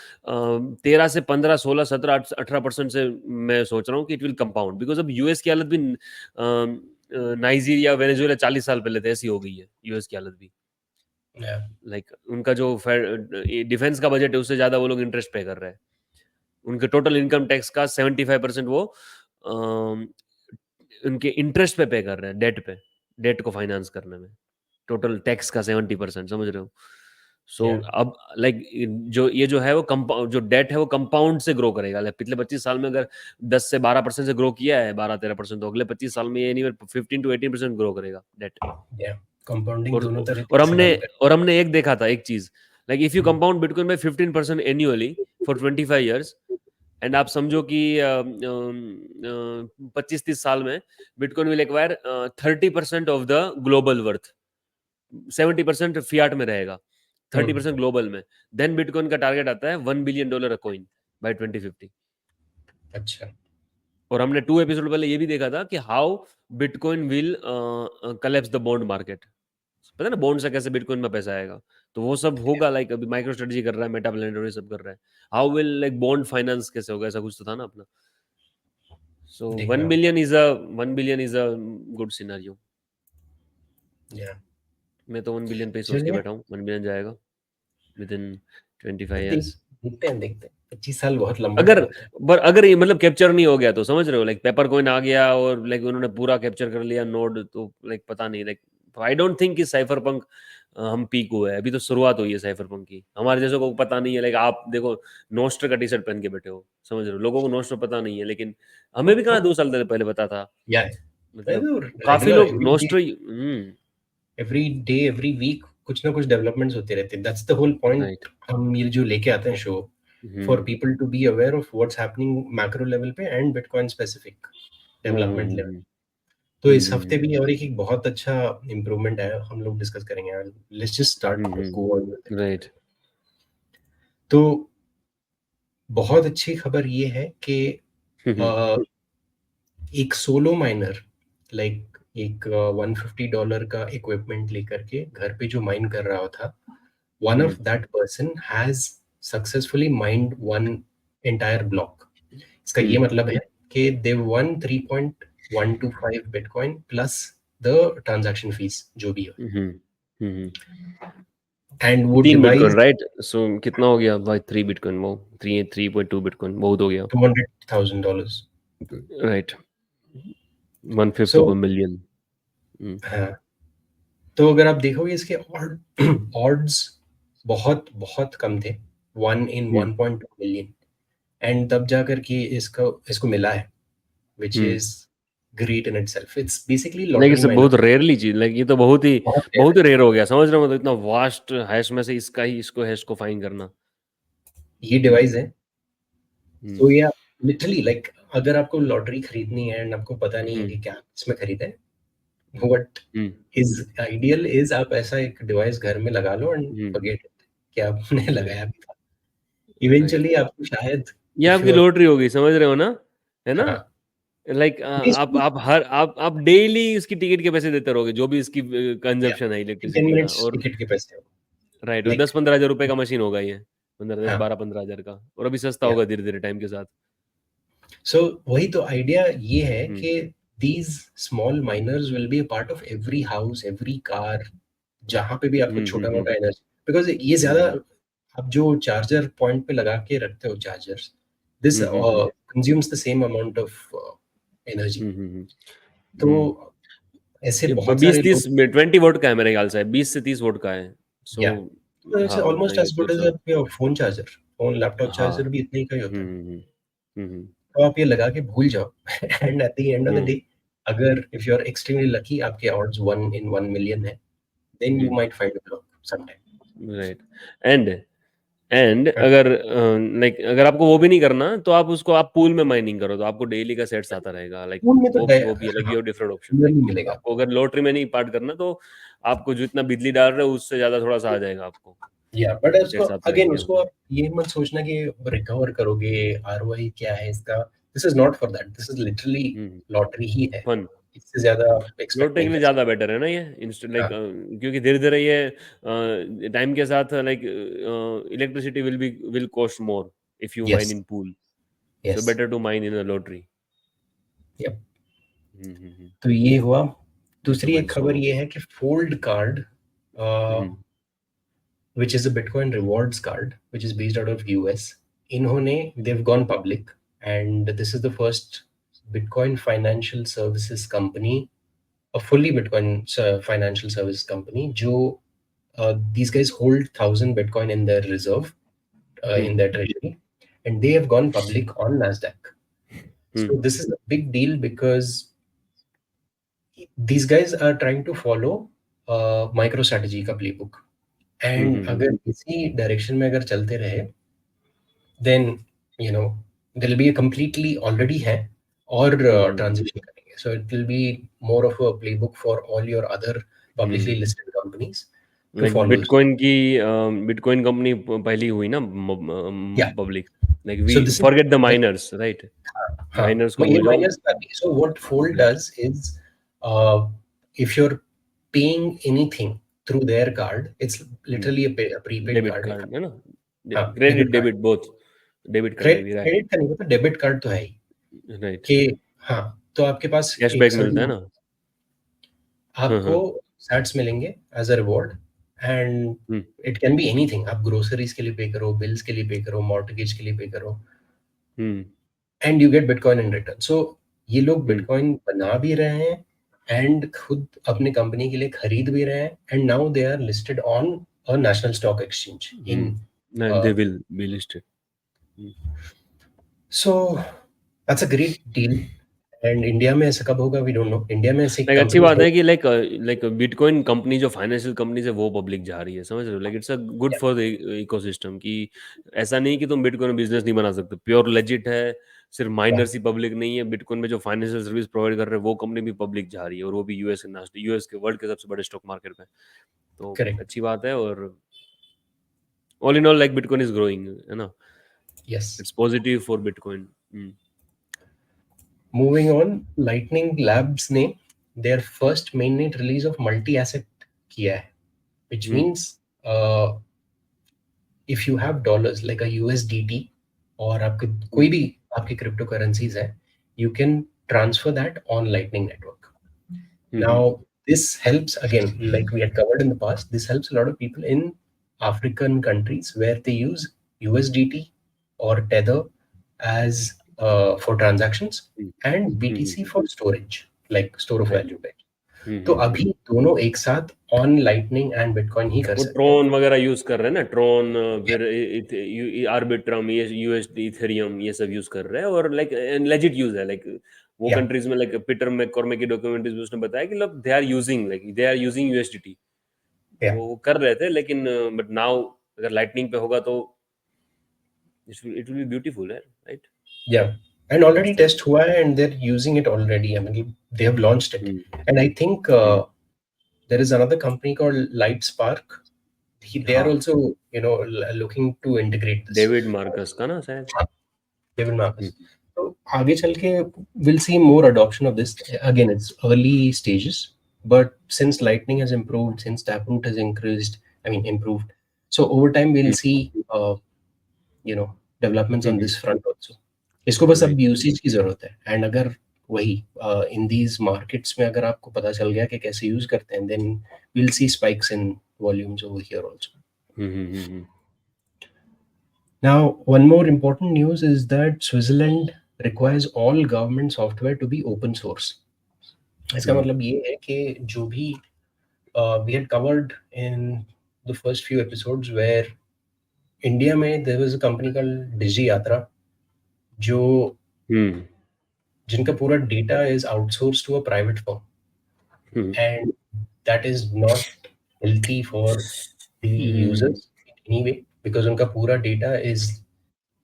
13 से 15 16 17 18% से मैं सोच रहा हूँ कि इट विल कंपाउंड, बिकॉज अब यूएस की हालत भी नाइजीरिया वेनेजुएला 40 साल पहले तो ऐसी हो गई है यूएस की हालत भी। yeah, लाइक उनका जो डिफेंस का बजट है उससे ज्यादा वो लोग इंटरेस्ट पे कर रहे हैं। उनके टोटल इनकम टैक्स का 75% वो अम, उनके इंटरेस्ट पे कर रहे हैं, डेट पे, डेट को फाइनेंस करने में। टोटल टैक्स का 70%, समझ रहे हो? सो yeah, अब लाइक जो ये जो है वो कंपाउंड, जो डेट है वो कंपाउंड से ग्रो करेगा। लाइक पिछले 25 साल में अगर 10 से 12% से ग्रो किया है, 12-13%, तो अगले 25 साल में ये एनीवेयर 15 to 18% ग्रो करेगा डेट। yeah. कंपाउंडिंग और दोनों और तरीके से हमने काम कर। और हमने एक देखा था, एक चीज, like if you compound Bitcoin by 15% annually for 25 years, and आप समझो कि 25-30 साल में Bitcoin will acquire 30% of the global worth, 70% fiat में रहेगा, 30% हम्म। ग्लोबल में। देन बिटकॉइन का टारगेट आता है $1 बिलियन अ कॉइन बाय 2050। अच्छा। और हमने 2 एपिसोड पहले ये भी देखा था कि how bitcoin will collapse the bond market. पता है ना बॉन्ड से कैसे बिटकॉइन में पैसा आएगा। तो वो सब होगा, लाइक अभी माइक्रो स्ट्रेटजी कर रहा है, मेटा ब्लेंडर ये सब कर रहा है। How will like bond finance कैसे होगा, ऐसा कुछ तो था ना अपना। सो वन देखना होगा। Billion is a 1 billion is a good scenario. या मैं तो 1 बिलियन पे ही सोच के चलिए, बैठा हूँ, 1 बिलियन जाएगा विद इन 25 देख years। देखते हैं 25 साल बहुत लंबा अगर टाइम है। अगर ये मतलब कैप्चर नहीं हो गया तो समझ रहे हो, लाइक पेपर कॉइन आ गया और लाइक उन्होंने पूरा कैप्चर कर लिया नोड, तो लाइक पता नहीं, लाइक आई डोंट थिंक कि साइफर पंक हम पीक हुए हैं, अभी तो शुरुआत हुई है साइफर पंक की। हमारे जैसे को पता नहीं है, लाइक आप देखो नोस्टर का टी शर्ट पहन के बैठे हो, समझ रहे हो, लोगों को नोस्टर पता नहीं है, लेकिन हमें भी कहाँ 2 साल पहले पता था। यार मतलब काफी रेगुलर लोग नोस्टर। एवरी डे एवरी वीक कुछ ना कुछ डेवलपमेंट्स होते रहते हैं, that's the whole point. Right. हम ये जो लेके आते हैं show, for people to be aware of what's happening macro level पे and Bitcoin specific development level. तो इस हफ्ते भी और एक बहुत अच्छा इम्प्रूवमेंट है, हम लोग डिस्कस करेंगे। Let's just start go on with it. Right. तो बहुत अच्छी खबर ये है कि अ, एक सोलो माइनर, लाइक एक $150 का इक्विपमेंट लेकर के घर पे जो माइन कर रहा था, one of that person has successfully mined one entire block. इसका ये मतलब है कि they won 3.125 Bitcoin plus the transaction fees जो भी है, एंड वो 3 बिटकॉइन, डिवाइस राइट। सो कितना हो गया भाई? 3 बिटकॉइन, वो 3.2 बिटकॉइन बहुत हो गया। $200,000। Right. 1/5 so of a million. हाँ, तो अगर आप देखोगे इसके ऑड्स बहुत बहुत कम थे, 1 in 1.2 million, एंड तब जा करके इसको इसको मिला है, which is great in itself. It's basically like lottery it's minor. बहुत रेयरली चीज, लाइक ये तो बहुत rare बहुत है। ही रेयर हो गया, समझ रहे हो, मतलब इतना वास्ट हैश में से इसका ही इसको हैश को फाइंड करना। ये डिवाइस है। हम्म, सो या लिटरली लाइक, अगर आपको लॉटरी खरीदनी है एंड आपको पता नहीं है हम्म, कि क्या इसमें खरीदा है, what hmm, is ideal is आप ऐसा एक डिवाइस घर में लगा लो एंड हम्म। फॉरगेट इट कि आपने राइट। लगाया भी था। राइट। इवेंचुअली आपको शायद ये इफ आपकी यू आर, लॉटरी होगी, समझ रहे हो ना? है ना? हाँ, लाइक आप डेली इसकी टिकट के पैसे देते रहोगे, जो भी इसकी या कंजप्शन है 10 इलेक्ट्रिसिटी का। मिनट्स और टिकट के पैसे हो, राइट, लाइक, 10-15 हज़ार रुपए का मशीन होगा ये, 15 10 हाँ, 12-15 हज़ार का, और अभी सस्ता या होगा धीरे-धीरे टाइम के साथ। सो वही तो आइडिया ये है हुँ, कि these small miners will be a part of every house, every car, जहाँ पे भी आपको हुँ, हुँ, हुँ, छोटा-मोटा एनर्जी, बिकॉज़ ये हुँ, ज़्यादा, हुँ, आप जो चार्जर पॉइंट पे लगा के रखते हो chargers, this um, hmm, um, consumes the same amount of energy. Um, hmm, um, तो हुँ। ऐसे ये बहुत सारे 20-30 लोग, में 20 वोट का है मेरे ख्याल से, 20 से 30 वोट का है। सो या इट्स हाँ, उतना ऑलमोस्ट ही है, as good as close. A phone charger, phone laptop हाँ। चार्जर भी इतने ही का ही हुँ, होता है। हुँ, हुँ। हुँ, हुँ। तो आप ये लगा के भूल जाओ and at the end of the um, day, अगर if you are extremely lucky, आपके ऑड्स 1 इन 1 मिलियन है, then um, you might find a block sometime. Right. And and हाँ, अगर लाइक अगर आपको वो भी नहीं करना, तो आप उसको आप पूल में माइनिंग करो, तो आपको डेली का सेट्स आता रहेगा। लाइक फ़ोन में तो वो भी है, लाइक हाँ, you have different option. Like नहीं मिलेगा। आपको अगर लॉटरी में नहीं पार्ट करना, तो आपको जितना बिजली डाल रहे हो उससे ज़्यादा थोड़ा-सा आ जाएगा आपको, या बट उसको सेट्स आते अगेन, रहेंगे। उसको आप ये मत सोचना कि रिकवर करोगे, आरओआई क्या है इसका, this is not for that, this is literally um, lottery ही है। फन। इससे ज़्यादा आप एक्सपेक्ट लौटने के नहीं लिए कर ज़्यादा सकते। बेटर है ना ये, इंस्टेंट लाइक हाँ, क्योंकि धीरे-धीरे ये टाइम के साथ like electricity will cost more if you mine yes, in pool, so yes, better to mine in a lottery. Yup. Um, hmm, um. तो ये हुआ। ये तो दूसरी मैं एक खबर सो ये है कि fold card, hmm, which is a Bitcoin rewards card, which is based out of US. इन्होंने they've gone public, and this is the first Bitcoin financial services company, a fully Bitcoin financial services company, जो these guys hold 1,000 Bitcoin in their reserve, hmm, in their treasury, and they have gone public on Nasdaq. Hmm, So this is a big deal because these guys are trying to follow MicroStrategy का playbook. Um, and um, um, अगर इसी direction में अगर चलते रहे, then you know they'll be completely already है, और हुँ, हुँ, हुँ, ट्रांजिशन करेंगे, so it will be more of a playbook for all your other um. Publicly listed companies to like follow. Bitcoin company पहली हुई ना या public, like we saw this forget the is, miners, right? हाँ, miners को ये भूल जाओ। Minus का भी, so what Fold right, does is, if you are paying anything through their card, it's um, literally a prepaid debit card. Card है ना? हाँ, credit, debit card, debit both, debit करने क्रेडिट भी, राइट, क्रेडिट का नहीं होता, debit card तो है ही राइट। कि हाँ, तो आपके पास एक कैशबैक मिलता है सर्टेन, ना? हाँ, आपको हाँ। सैट्स मिलेंगे एज़ अ रिवॉर्ड, एंड हुँ, इट कैन बी एनीथिंग, आप ग्रोसरीज़ के लिए पे करो, बिल्स के लिए पे करो, मॉर्टगेज के लिए पे करो, um, and you get Bitcoin in return. So ये लोग हुँ, बिटकॉइन बना भी रहे हैं, एंड खुद अपने कंपनी के लिए खरीद भी रहे हैं, and now they are listed on a national stock exchange um. In, नहीं, they will be listed. Um. So that's a great deal. And India में ऐसा कब होगा वी डोंट नो, इंडिया में ऐसी लाइक अच्छी कंपनीज़ बात हो, है कि लाइक बिटकॉइन कंपनी जो फाइनेंशियल कंपनीज है वो पब्लिक जा रही है, समझ रहे हो? लाइक इट्स अ गुड या फॉर द इकोसिस्टम कि ऐसा नहीं कि तुम बिटकॉइन में बिजनेस नहीं बना सकते, प्योर लेजिट है। सिर्फ या माइनर्स ही पब्लिक नहीं है, बिटकॉइन में जो फाइनेंशियल सर्विस प्रोवाइड कर रहे हैं वो कंपनी भी पब्लिक जा रही है, और वो भी यूएस के यूएस के वर्ल्ड के सबसे बड़े स्टॉक मार्केट में। तो करेक्ट, अच्छी बात है, और all in all like Bitcoin is growing, है ना? Yes. It's positive for Bitcoin. Moving on, Lightning Labs ने their first mainnet release of multi asset किया है, which means if you have dollars like a USDT, और आपके कोई भी आपकी क्रिप्टो करेंसीज है, you can transfer that on Lightning Network. Now, this helps again, like we had covered in the past, this helps a lot of people in African countries where they use USDT or Tether as for transactions, and BTC for storage, like store of right. value पे। तो अभी दोनों एक साथ on lightning and bitcoin ही कर वो सकते हैं। ट्रोन वगैरह यूज कर रहे हैं ना, ट्रोन, Yeah, फिर आर्बिट्रम, ये यूएसडी, इथेरियम, ये सब यूज कर रहे हैं, और लाइक लेजिट यूज है। लाइक वो yeah, कंट्रीज में, लाइक पीटर मैककॉर्मिक की डॉक्यूमेंट्रीज में उसने बताया कि लोग they are using USDT, yeah, वो कर रहे थे, लेकिन बट नाउ अगर लाइटनिंग पे होगा तो इट विल बी ब्यूटीफुल है, right? yeah. And already next time. test हुआ है, and they're using it already. I mean, they have launched it, hmm, and I think hmm, there is another company called Lightspark. They are हाँ, also, looking to integrate this. David Marcus का ना शायद। David Malpass. हम्म, तो आगे चल के we'll see more adoption of this. Again, it's early stages, but since Lightning has improved, since Taproot has improved, so over time we'll hmm, see you know developments on hmm, this front also. इसको बस अब right usage की जरूरत है, and अगर वही in these markets में अगर आपको पता चल गया कि कैसे यूज करते हैं, then we'll see spikes in volumes over here also. हम्म, Now, one more important news is that Switzerland requires all government software to be open source. इसका हम्म, मतलब ये है कि जो भी we had covered in the first few episodes where India में there was a company called Digi Yatra जो हम्म, जिनका पूरा data is outsourced to a private firm, hmm, and that is not healthy for the hmm, users in any way because उनका पूरा data is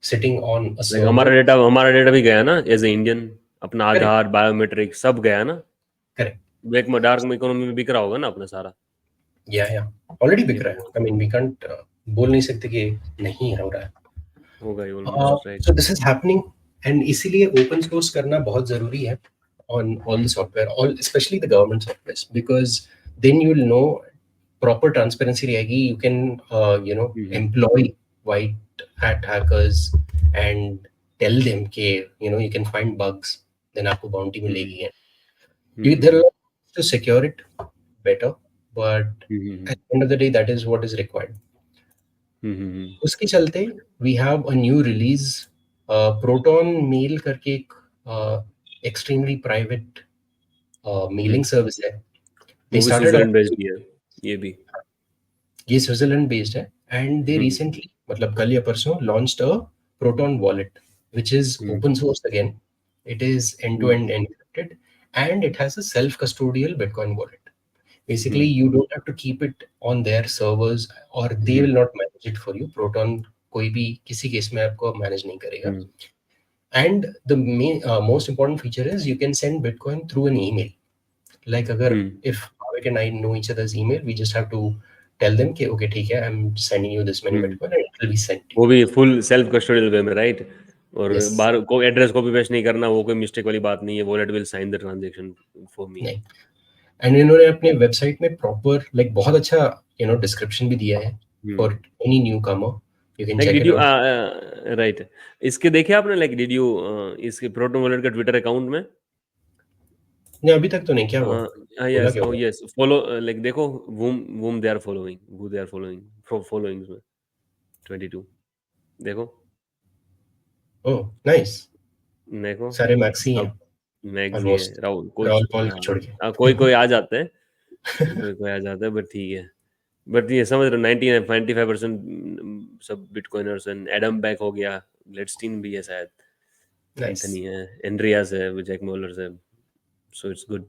sitting on a like server. हमारा data भी गया ना as a Indian, अपना Correct, आधार biometric सब गया ना, correct. ब्लैक में डार्क में इकोनॉमी में बिक रहा होगा ना अपना सारा। या ऑलरेडी ये बिक रहा है, तो आई मीन वी कांट बोल नहीं सकते कि नहीं हो रहा है. होगा ही almost, right. So this is happening, and इसीलिए ओपन सोर्स करना बहुत जरूरी है on all the software, all especially the government softwares, because then you will know proper transparency रहेगी. You can employ white hat hackers and tell them कि you can find bugs, then आपको bounty मिलेगी. There are ways to secure it better, but at the end of the day that is what is required. उसके चलते we have a new release, Proton Mail करके एक extremely private mailing service है. वो They भी started Switzerland off, based ही है ये भी। ये स्विट्जरलैंड बेस्ड है, and they हम्म, recently मतलब कल या परसों launched a Proton wallet which is hmm, open source again. It is end to hmm, end encrypted, and it has a self custodial Bitcoin wallet. Basically, hmm, you don't have to keep it on their servers, or they hmm, will not manage it for you. Proton कोई भी किसी case में आपको manage नहीं करेगा. हम्म, And the most important feature is you can send Bitcoin through an email. Like अगर हम्म, if Avik and I know each other's email, we just have to tell them कि okay ठीक है, I'm sending you this many hmm. Bitcoin and it will be sent to you. वो भी full self custodial वे में, right. और Yes. बाहर को address copy paste नहीं करना, वो कोई मिस्टेक वाली बात नहीं है, wallet will sign the transaction for me. नहीं. And इन्होंने अपने वेबसाइट में प्रॉपर लाइक बहुत अच्छा डिस्क्रिप्शन भी दिया है for any new comer. You can like check did it you, out. Right, इसके देखे आपने, लाइक डिड यू इसके प्रोटो वॉलेट का ट्विटर अकाउंट में? नहीं अभी तक तो नहीं. क्या हुआ? बोला यस, क्या ओ हुआ? यस, फॉलो, लाइक देखो whom whom they are following, who they are following, followings में 22 देखो, ओह नाइस. देखो सारे मैक्सी हैं अब मैग्स ही है ऑलमोस्ट, राहुल राहुल कुछ, पॉल को छोड़ हाँ कोई के. कोई आ जाते हैं, कोई कोई आ जाता है, बट ठीक है। बट ये समझ रहे हो, 95% सब बिटकॉइनर्स हैं। एडम बैक हो गया, ग्लेडस्टीन भी है शायद, नाइस. एंथनी है, एंड्रियास है, जैक मॉलर्स है, so it's good.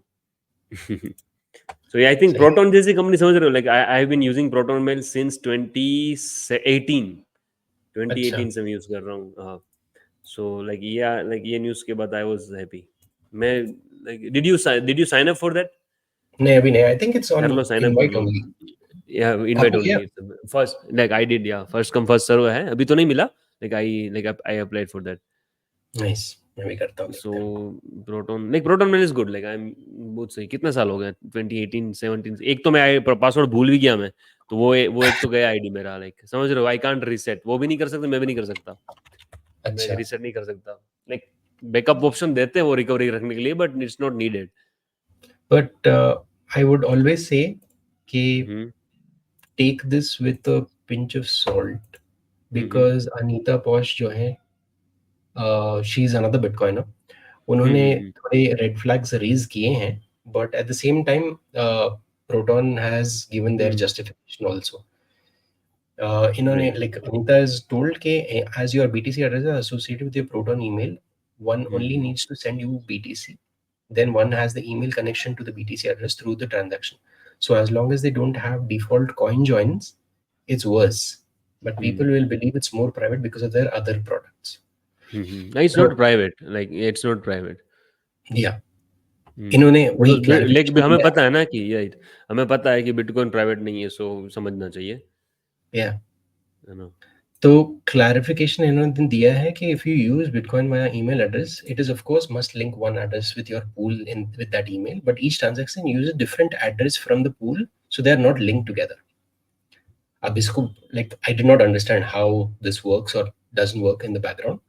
So I think सही. प्रोटॉन जैसी कंपनी, समझ रहे हो, like I have been using Proton mail since 2018, अच्छा. 2018 से मैं यूज कर रहा हूँ, हाँ। सो लाइक ये न्यूज़ के बाद आई वाज हैप्पी। मैं like did you sign up for that? नहीं अभी नहीं. आई थिंक इट्स कर ऑन लो, साइन अप कर इनवाइट लो। ओनली. या इनवाइट आपको क्या? Only, first like I did, या फर्स्ट कम फर्स्ट सर्व है, अभी तो नहीं मिला, like I applied for that. Nice. मैं भी करता हूँ, सो देखते हैं. Proton mail is good, like I am बहुत सही। कितने साल हो गए, 2018 17 से। एक तो मैं पासवर्ड भूल भी गया मैं, तो वो एक तो गया आईडी मेरा, लाइक समझ रहे हो, आई कांट रीसेट, वो भी नहीं कर सकते, मैं भी नहीं कर सकता, मैं अच्छा. रीसेट नहीं कर सकता। लाइक बैकअप ऑप्शन देते हैं वो रिकवरी रखने के लिए, but it's not needed. But I would always say कि hmm, take this with a pinch of salt, hmm, because Anita Posch जो है, she is another bitcoiner. Hmm, उन्होंने थोड़े रेड फ्लैग्स रेज किए हैं, but at the same time Proton has given their hmm, justification also. इन्होंने right, like Anita is told के as your BTC address is associated with your proton email, one only needs to send you BTC, then one has the email connection to the BTC address through the transaction. So as long as they don't have default coin joins, it's worse. But people will believe it's more private because of their other products. It's So not private, like it's not private. yeah, इन्होंने वही like clarification हमें दिया है. पता है ना कि right, हमें पता है कि बिटकॉइन प्राइवेट नहीं है, सो समझना चाहिए, Yeah. है ना। तो क्लैरिफिकेशन इन्होंने दिया है कि if you use bitcoin via email address, it is of course must link one address with your pool in with that email, but each transaction uses different address from the pool, so they are not linked together. अब इसको like I did not understand how this works और doesn't work in the background,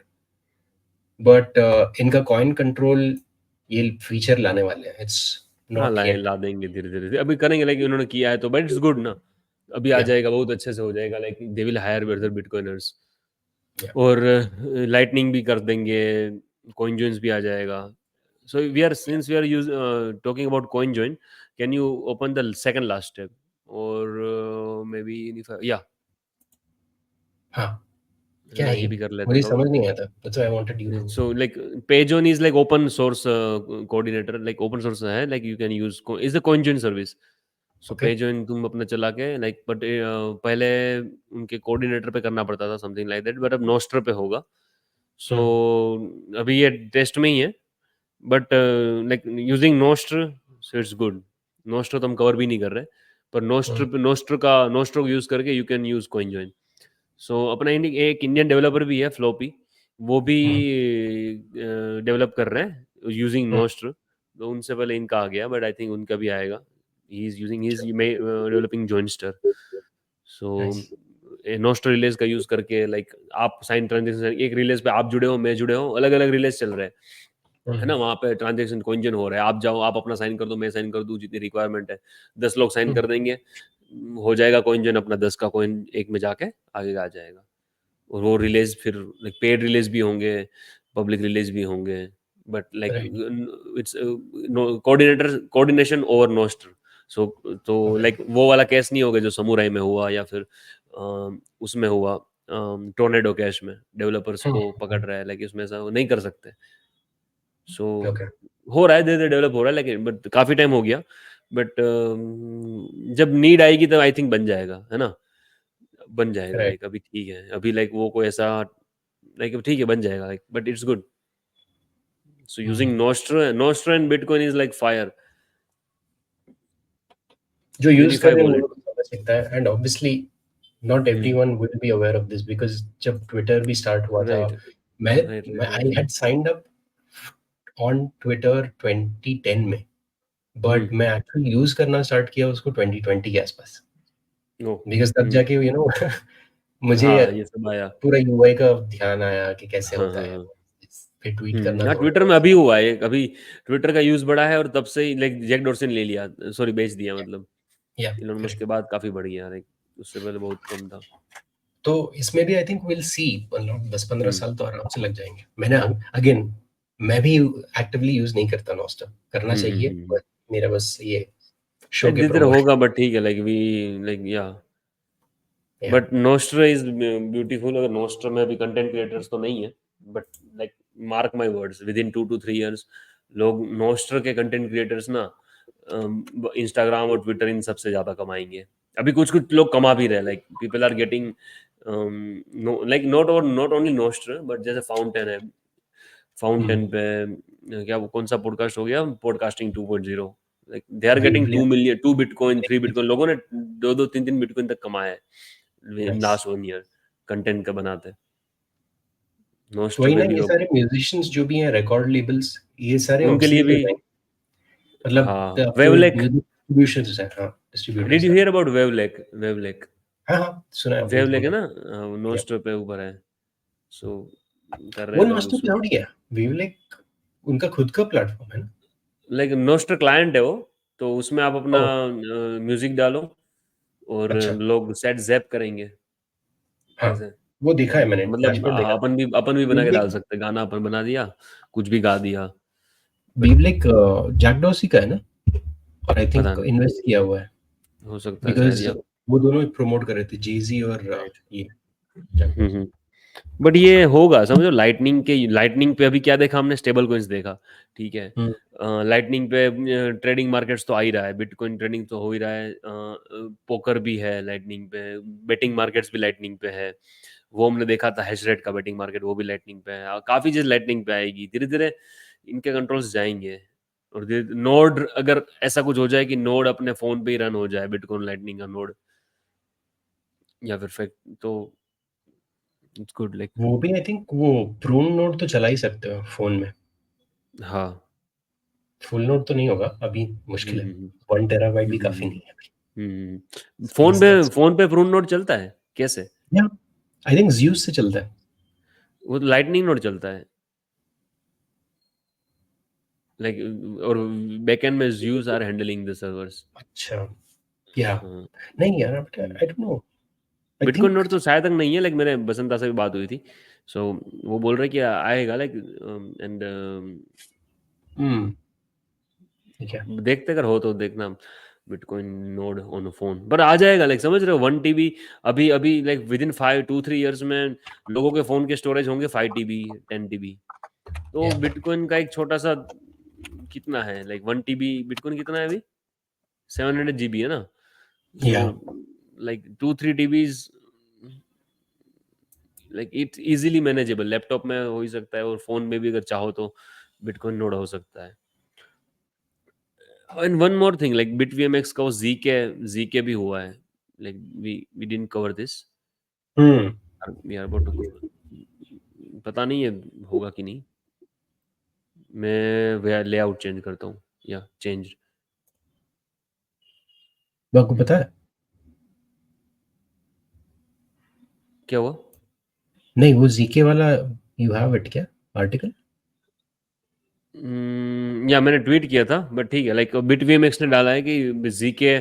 but इनका coin control ये feature लाने वाले हैं. It's हाँ, not yet. ला देंगे धीरे-धीरे। अभी करेंगे लाइक उन्होंने किया है तो बट इट्स गुड ना। अभी आ या जाएगा, बहुत अच्छे से हो जाएगा like they will hire better bitcoiners या और लाइटनिंग भी कर देंगे, कॉइन जॉइन्स भी आ जाएगा। So we are since we are talking about coin join, can you open the second last step और मे बी या हाँ, है क्या ना, है ये ये? भी कर लेते मुझे हैं तो समझ नहीं आया था. That's why I wanted you to. so like Payzone is like open source coordinator, like open source है, like you can use is the CoinJoin service. So okay. Payzone तुम अपना चला के like but पहले उनके कोऑर्डिनेटर पे करना पड़ता था something like that, but अब Nostr पे होगा. So हम्म. अभी ये टेस्ट में ही है, but like using Nostr, so it's good. Nostr तो हम कवर भी नहीं कर रहे, पर हम्म. Nostr को यूज करके you can use CoinJoin. सो अपना एक इंडियन डेवलपर भी है फ्लोपी, वो भी हम्म. डेवलप कर रहे हैं यूजिंग हम्म. नोस्ट्र, तो उनसे पहले इनका आ गया बट आई थिंक उनका भी आएगा. He is developing joinstr. So nice. Nostr relays का यूज करके लाइक आप साइन ट्रांजेक्शन एक रिलेज पे आप जुड़े हो, मैं जुड़े हो, अलग अलग रिलेज चल रहे हैं, है ना, हम्म. वहाँ पे ट्रांजेक्शन कॉन्जन हो रहा है, आप जाओ आप अपना साइन कर दो, मैं साइन कर दूँ, जितनी रिक्वायरमेंट है 10 लोग साइन हम्म. कर देंगे, हो जाएगा कॉइनजन अपना 10 का कॉइन एक में जाके आगे आ जाएगा. और वो रिलीज फिर लाइक पेड रिलीज भी होंगे, पब्लिक रिलीज भी होंगे, but like right. It's coordination over Nostr. So तो ओके. लाइक वो वाला केस नहीं होगा जो समुराई में हुआ या फिर उसमें हुआ टोर्नेडो कैश में डेवलपर्स को पकड़ रहा है, लाइक उसमें ऐसा वो नहीं कर सकते. So okay. हो रहा है, धीरे धीरे डेवलप हो रहा है, लेकिन बट काफ़ी टाइम हो गया. बट जब नीड आएगी तब आई थिंक बन जाएगा, है ना, बन जाएगा राइट. लाइक अभी ठीक है, अभी लाइक वो कोई ऐसा लाइक ठीक है बन जाएगा like but it's good. So using nostro and bitcoin is like fire. जो यूज कर यूनिफाई रहे हैं वो वॉलेट. लोग समझ सकता है, and obviously not everyone will be aware of this, because जब ट्विटर भी स्टार्ट हुआ था, राइट मैं राइट मैं right I right. Had signed up on Twitter 2010 में, बट मैं एक्चुअली यूज करना स्टार्ट किया उसको 2020 के आसपास, ओ. बिकॉज तब जाके मुझे हाँ ये सब आया. पूरा यूआई का ध्यान आया कि कैसे हाँ होता हाँ है, हाँ. फिर ट्वीट करना हाँ थोड़ा ट्विटर में अभी हुआ है अभी ट्विटर का यूज बढ़ा है और तब से ही लाइक जैक डॉर्सन ले लिया, सॉरी बेच दिया मतलब. या इलोन मस्क के करेक्ट. बाद काफी बढ़ गया लाइक, उससे पहले बहुत कम था. तो इसमें भी आई थिंक विल सी, मतलब 10-15 हम्म साल तो आराम से लग जाएंगे. मैंने अगेन मैं भी एक्टिवली यूज नहीं करता नॉस्टल, करना चाहिए, हम्म. बट मेरा बस ये शो के धीरे धीरे प्रमोशन. होगा बट ठीक है लाइक वी लाइक या या बट नोस्ट्रा इज ब्यूटीफुल. अगर नोस्ट्रा में अभी कंटेंट क्रिएटर्स तो नहीं है, but like mark my words with in 2 to 3 years लोग नोस्ट्रा के कंटेंट क्रिएटर्स ना इंस्टाग्राम और ट्विटर इन सबसे ज्यादा कमाएंगे. अभी कुछ कुछ लोग कमा भी रहे, like people are getting like not only Nostr but जैसे फाउंटेन है, फाउंटेन पे क्या वो कौन सा पॉडकास्ट हो गया, podcasting 2.0, like they are getting wavelet. 2 million 2 bitcoin 3 bitcoin, लोगों ने 2 2 3 3 बिटकॉइन तक कमाया है नाइस. लास्ट 1 year कंटेंट का बनाते. नोस्टर वही पे ना, भी ये अब सारे म्यूजिशियंस जो भी हैं, रिकॉर्ड लेबल्स, ये सारे उनके लिए ऑब्सलीट हो भी. जाएंगे. मतलब हाँ अब जो वेवलेक. म्यूजिक डिस्ट्रीब्यूशंस है, हाँ डिड डिस्ट्रीब्यूटर्स यू हैं. Hear about Wavlake? वेवलेक, हाँ हाँ, सुना है, बहुत वेवलेक है बोला. ना, या नोस्टर पे ऊपर है. सो कर रहे वो हैं लोग नॉस्टल उसमें. क्लाउड ही है. वेवलेट उनका खुद का प्लेटफॉर्म है ना? लाइक नोस्टर क्लाइंट है वो, तो उसमें आप अपना ओह. म्यूजिक डालो और अच्छा. लोग सेट जैप करेंगे हाँ, ऐसे. वो देखा है मैंने, मतलब डैशबोर्ड देखा था. अपन भी बना के वेवलेट. डाल सकते हैं, गाना अपन बना दिया, कुछ भी गा दिया, बट वेवलेट जैक डॉर्सी का है ना, और आई पता थिंक नहीं, इन्वेस्ट किया हुआ है, हो सकता है शायद बिकॉज या वो दोनों प्रमोट कर रहे थे, जेजी और राइट. ये जैक डॉर्सी. बट ये होगा समझो, लाइटनिंग पे अभी क्या देखा हमने, स्टेबल कॉइन्स देखा, ठीक है. हम्म. लाइटनिंग पे ट्रेडिंग मार्केट्स तो आ ही रहा है, बिटकॉइन ट्रेडिंग तो हो ही रहा है, पोकर भी है लाइटनिंग पे, बेटिंग मार्केट्स भी लाइटनिंग पे है. वो हमने देखा था हैश रेट का बेटिंग मार्केट, वो भी लाइटनिंग पे है. काफ़ी चीज़ लाइटनिंग पे आएगी धीरे धीरे, इनके कंट्रोल्स जाएंगे. और नोड अगर ऐसा कुछ हो जाए कि नोड अपने फ़ोन पे ही रन हो जाए, बिटकॉइन लाइटनिंग का नोड, या फिर फेक, तो इट्स गुड लाइक। वो भी आई थिंक वो प्रून नोड तो चला ही सकते हो फ़ोन में। हाँ। फुल नोड तो नहीं होगा, अभी मुश्किल है। 1 टेराबाइट भी काफ़ी नहीं है अभी। फ़ोन Since पे that's फ़ोन पे प्रून नोड चलता है? कैसे? yeah, आई थिंक ज़्यूस से चलता है। वो तो लाइटनिंग नोड चलता है। लाइक और बैकएंड में Zeus are handling the servers. अच्छा, या हाँ। नहीं यार, but hmm. I don't know. I bitcoin think node तो शायद तक नहीं है, लाइक मेरे बसंता से भी बात हुई थी। सो वो बोल रहे हैं कि आएगा लाइक एंड ठीक है। देखते अगर हो तो देखना बिटकॉइन नोड ऑन फोन पर आ जाएगा, लाइक समझ रहे हो 1 टीबी अभी अभी लाइक विद इन 5-2-3 इयर्स में लोगों के फोन के स्टोरेज होंगे 5 टीबी 10 टीबी। तो या बिटकॉइन का एक छोटा सा कितना है लाइक 1 टीबी बिटकॉइन कितना है अभी 700 जीबी है ना। सो या like 2-3 TBs like it's easily manageable, laptop में हो ही सकता है और फोन में भी अगर चाहो तो बिटकॉइन नोड हो सकता है। And one more thing like BitVMX का वो जीके भी हुआ है, like we didn't cover this, hmm we are about to cover. पता नहीं है होगा कि नहीं। मैं वे लेआउट चेंज करता हूँ या चेंज। आपको पता है? क्या हुआ? नहीं, वो जीके वाला यू हैव इट क्या, आर्टिकल? या मैंने ट्वीट किया था बट ठीक है, लाइक बिटवीएमएक्स ने डाला है कि जीके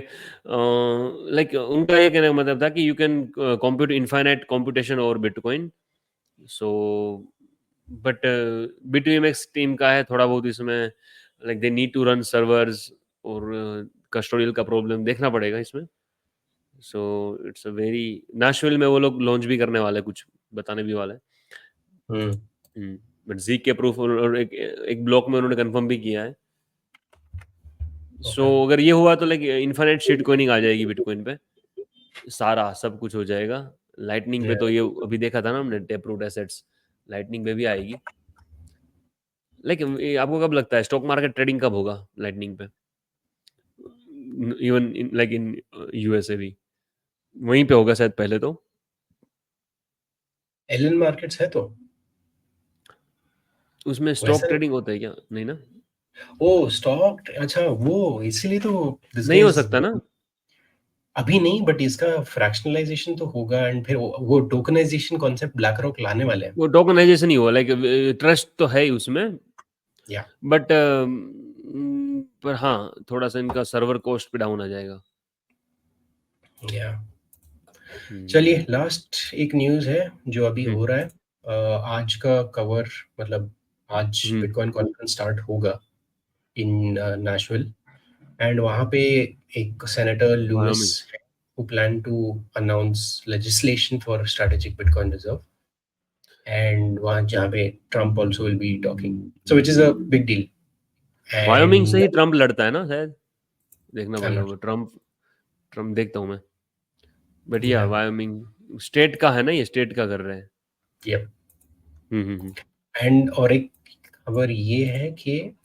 लाइक उनका ये कहने का मतलब था कि you can compute infinite computation और bitcoin. So but BitVMX team का है थोड़ा बहुत इसमें, like they need to run servers और कस्टोडियल का प्रॉब्लम देखना पड़ेगा इसमें। So it's a very national में वो लोग लॉन्च भी करने वाले हैं, कुछ बताने भी वाले हम्म हैं। बट जी के प्रूफ और एक ब्लॉक में उन्होंने कंफर्म भी किया है। So okay. अगर ये हुआ तो लाइक इनफाइनाइट शिट कॉइनिंग आ जाएगी बिटकॉइन पे, सारा सब कुछ हो जाएगा। लाइटनिंग पे तो ये अभी देखा था ना हमने टेप रूट एसेट्स, लाइटनिंग पे भी आएगी। लाइक आपको कब लगता है स्टॉक मार्केट ट्रेडिंग कब होगा लाइटनिंग पे? Even in like in USA भी वहीं पे होगा शायद पहले तो। एलन मार्केट्स है तो उसमें स्टॉक वैसा ट्रेडिंग होता है क्या? नहीं ना। ओ स्टॉक, अच्छा वो इसीलिए तो दिस नहीं हो गाइस सकता ना। अभी नहीं, बट इसका फ्रैक्शनलाइजेशन तो होगा एंड फिर वो टोकनाइजेशन कॉन्सेप्ट ब्लैक रॉक लाने वाले हैं। वो टोकनाइजेशन ही हुआ, लाइक ट्रस्ट तो है ही उसमें। या बट पर हाँ थोड़ा सा इनका सर्वर कॉस्ट पे डाउन आ जाएगा। या हम्म। चलिए, लास्ट एक न्यूज़ है जो अभी हम्म। हो रहा है। आज का कवर, मतलब आज हम्म। बिटकॉइन कॉन्फ्रेंस स्टार्ट होगा इन नेशविल, एंड वहाँ पे एक senator Louis Wyoming. who plan to announce legislation for strategic Bitcoin reserve, and वहाँ जहाँ पे Trump also will be talking, so which is a big deal. Wyoming से And ही ट्रम्प लड़ता है ना शायद, देखना I'm पड़ेगा not वो ट्रम्प। ट्रम्प देखता हूँ मैं। बट या yeah वायोमिंग स्टेट का है ना, ये स्टेट का कर रहे हैं। yep. हम्म। एंड और एक खबर ये है कि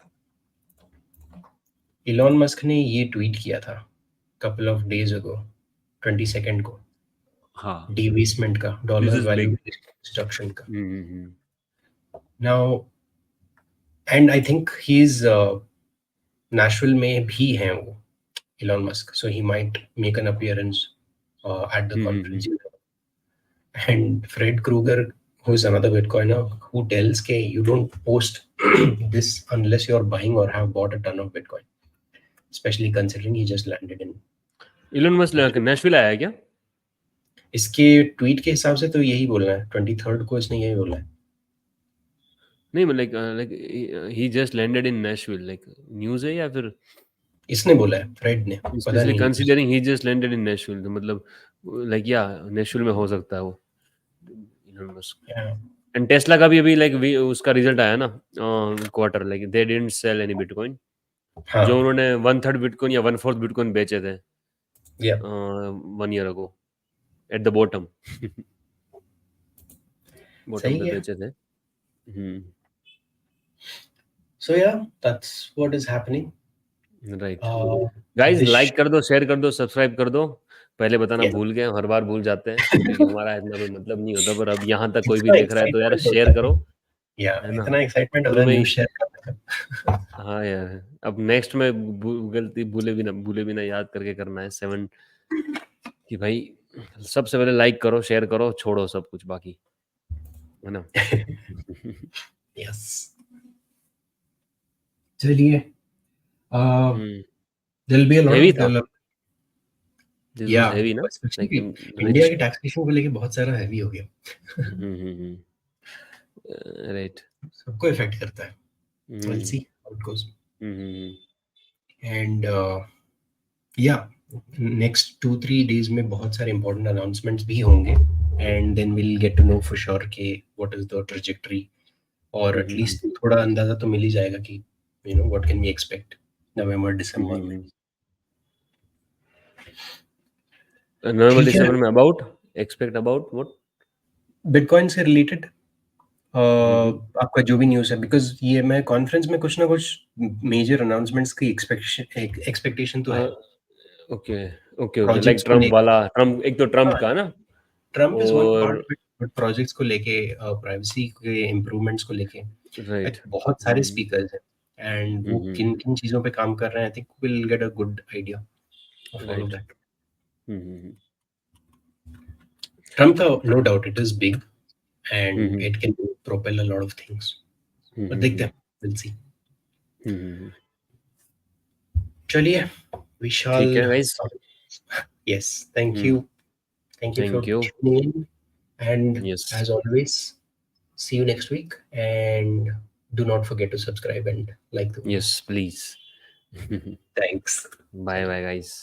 इलॉन मस्क ने ये ट्वीट किया था couple of days ago, 22nd को, हाँ डिबेसमेंट का, this dollar is value big. Destruction का। Hmm. Now and I think he is Nashville में भी हैं वो, Elon Musk, so he might make an appearance at the hmm. conference. And Fred Krueger, who is another Bitcoiner, who tells que you don't post this unless you're buying or have bought a ton of Bitcoin, especially considering he just landed in. Elon Musk Nashville आया है क्या? इसके tweet के हिसाब से तो यही बोलना है, 23rd को इसने यही बोला है। नहीं मतलब like he just landed in Nashville, like news है या फिर इसने बोला है, फ्रेड ने, पता स्पेशली नहीं। Considering he just landed in Nashville तो मतलब लाइक या नेशविल में हो सकता है वो Elon Musk. Yeah, and Tesla का भी अभी लाइक उसका रिजल्ट आया ना quarter, like they didn't sell any bitcoin. जो हाँ, उन्होंने 1/3 बिटकॉइन या 1/4 बिटकॉइन बेचे थे yeah, 1 year ago at the bottom. Bottom सही पे है। बेचे थे। हम्म। So yeah, that's what is happening. Right. Uh, guys this like कर दो, शेयर कर दो, सब्सक्राइब कर दो। पहले बताना Yeah. भूल गए, हर बार भूल जाते हैं क्योंकि हमारा इतना कोई मतलब नहीं होता, पर अब यहाँ तक कोई भी इतना देख रहा है तो यार एक्साइटमेंट होता शेयर है, करो, या है ना? इतना एक्साइटमेंट होता शुरू है में ही न्यूज़ शेयर करने का। हाँ यार, अब नेक्स्ट में गलती भूले भी ना याद करके करना है 7 कि भाई सबसे पहले लाइक करो, शेयर करो, छोड़ो सब कुछ बाकी, है ना? यस, चलिए, हुँ, there will be a lot heavy of था। डेवलप, दिस या वाज़ हेवी ना? Like specially India rich. के टैक्सेशन को लेके बहुत सारा हैवी हो गया, हुँ। राइट। सबको इफेक्ट करता है। Will hmm, see how it goes, hmm. And या नेक्स्ट 2-3 डेज में बहुत सारे इंपॉर्टेंट अनाउंसमेंट्स भी होंगे, and then will get to know for sure कि व्हाट इज द ट्रैजेक्टरी, और हुँ, एटलीस्ट थोड़ा अंदाजा तो मिल ही जाएगा कि व्हाट कैन वी एक्सपेक्ट नवंबर दिसंबर में। हुँ। नवंबर ठीक है, दिसंबर में एक्सपेक्ट अबाउट व्हाट? बिटकॉइन से रिलेटेड हुँ। आपका जो भी न्यूज़ है, बिकॉज़ ये मैं कॉन्फ्रेंस में कुछ ना कुछ मेजर अनाउंसमेंट्स की एक्सपेक्टेशन तो अ, है। ओके, ओके, लाइक प्रोजेक्ट्स को ट्रम्प लेके, वाला, ट्रम्प एक तो ट्रम्प हाँ, का ना ट्रम्प इज़ वन और part of it, but projects को लेके, प्राइवेसी के इम्प्रूवमेंट्स को लेके राइट। बहुत सारे हुँ, स्पीकर्स हैं, एंड वो हुँ। किन-किन चीज़ों पे काम कर रहे हैं, I think will get a good idea of all of right. That. हुँ। ट्रम्प का no doubt it is big हुँ, एंड हुँ। It can propel a lot of things, हुँ, but हुँ, देखते हुँ। हैं, विल सी। हुँ। चलिए, we ठीक shall, है guys. yes, thank hmm, you. Thank you for thank you. tuning in. And yes, as always, see you next week. And do not forget to subscribe and like the video. Yes please. Thanks. Bye bye guys.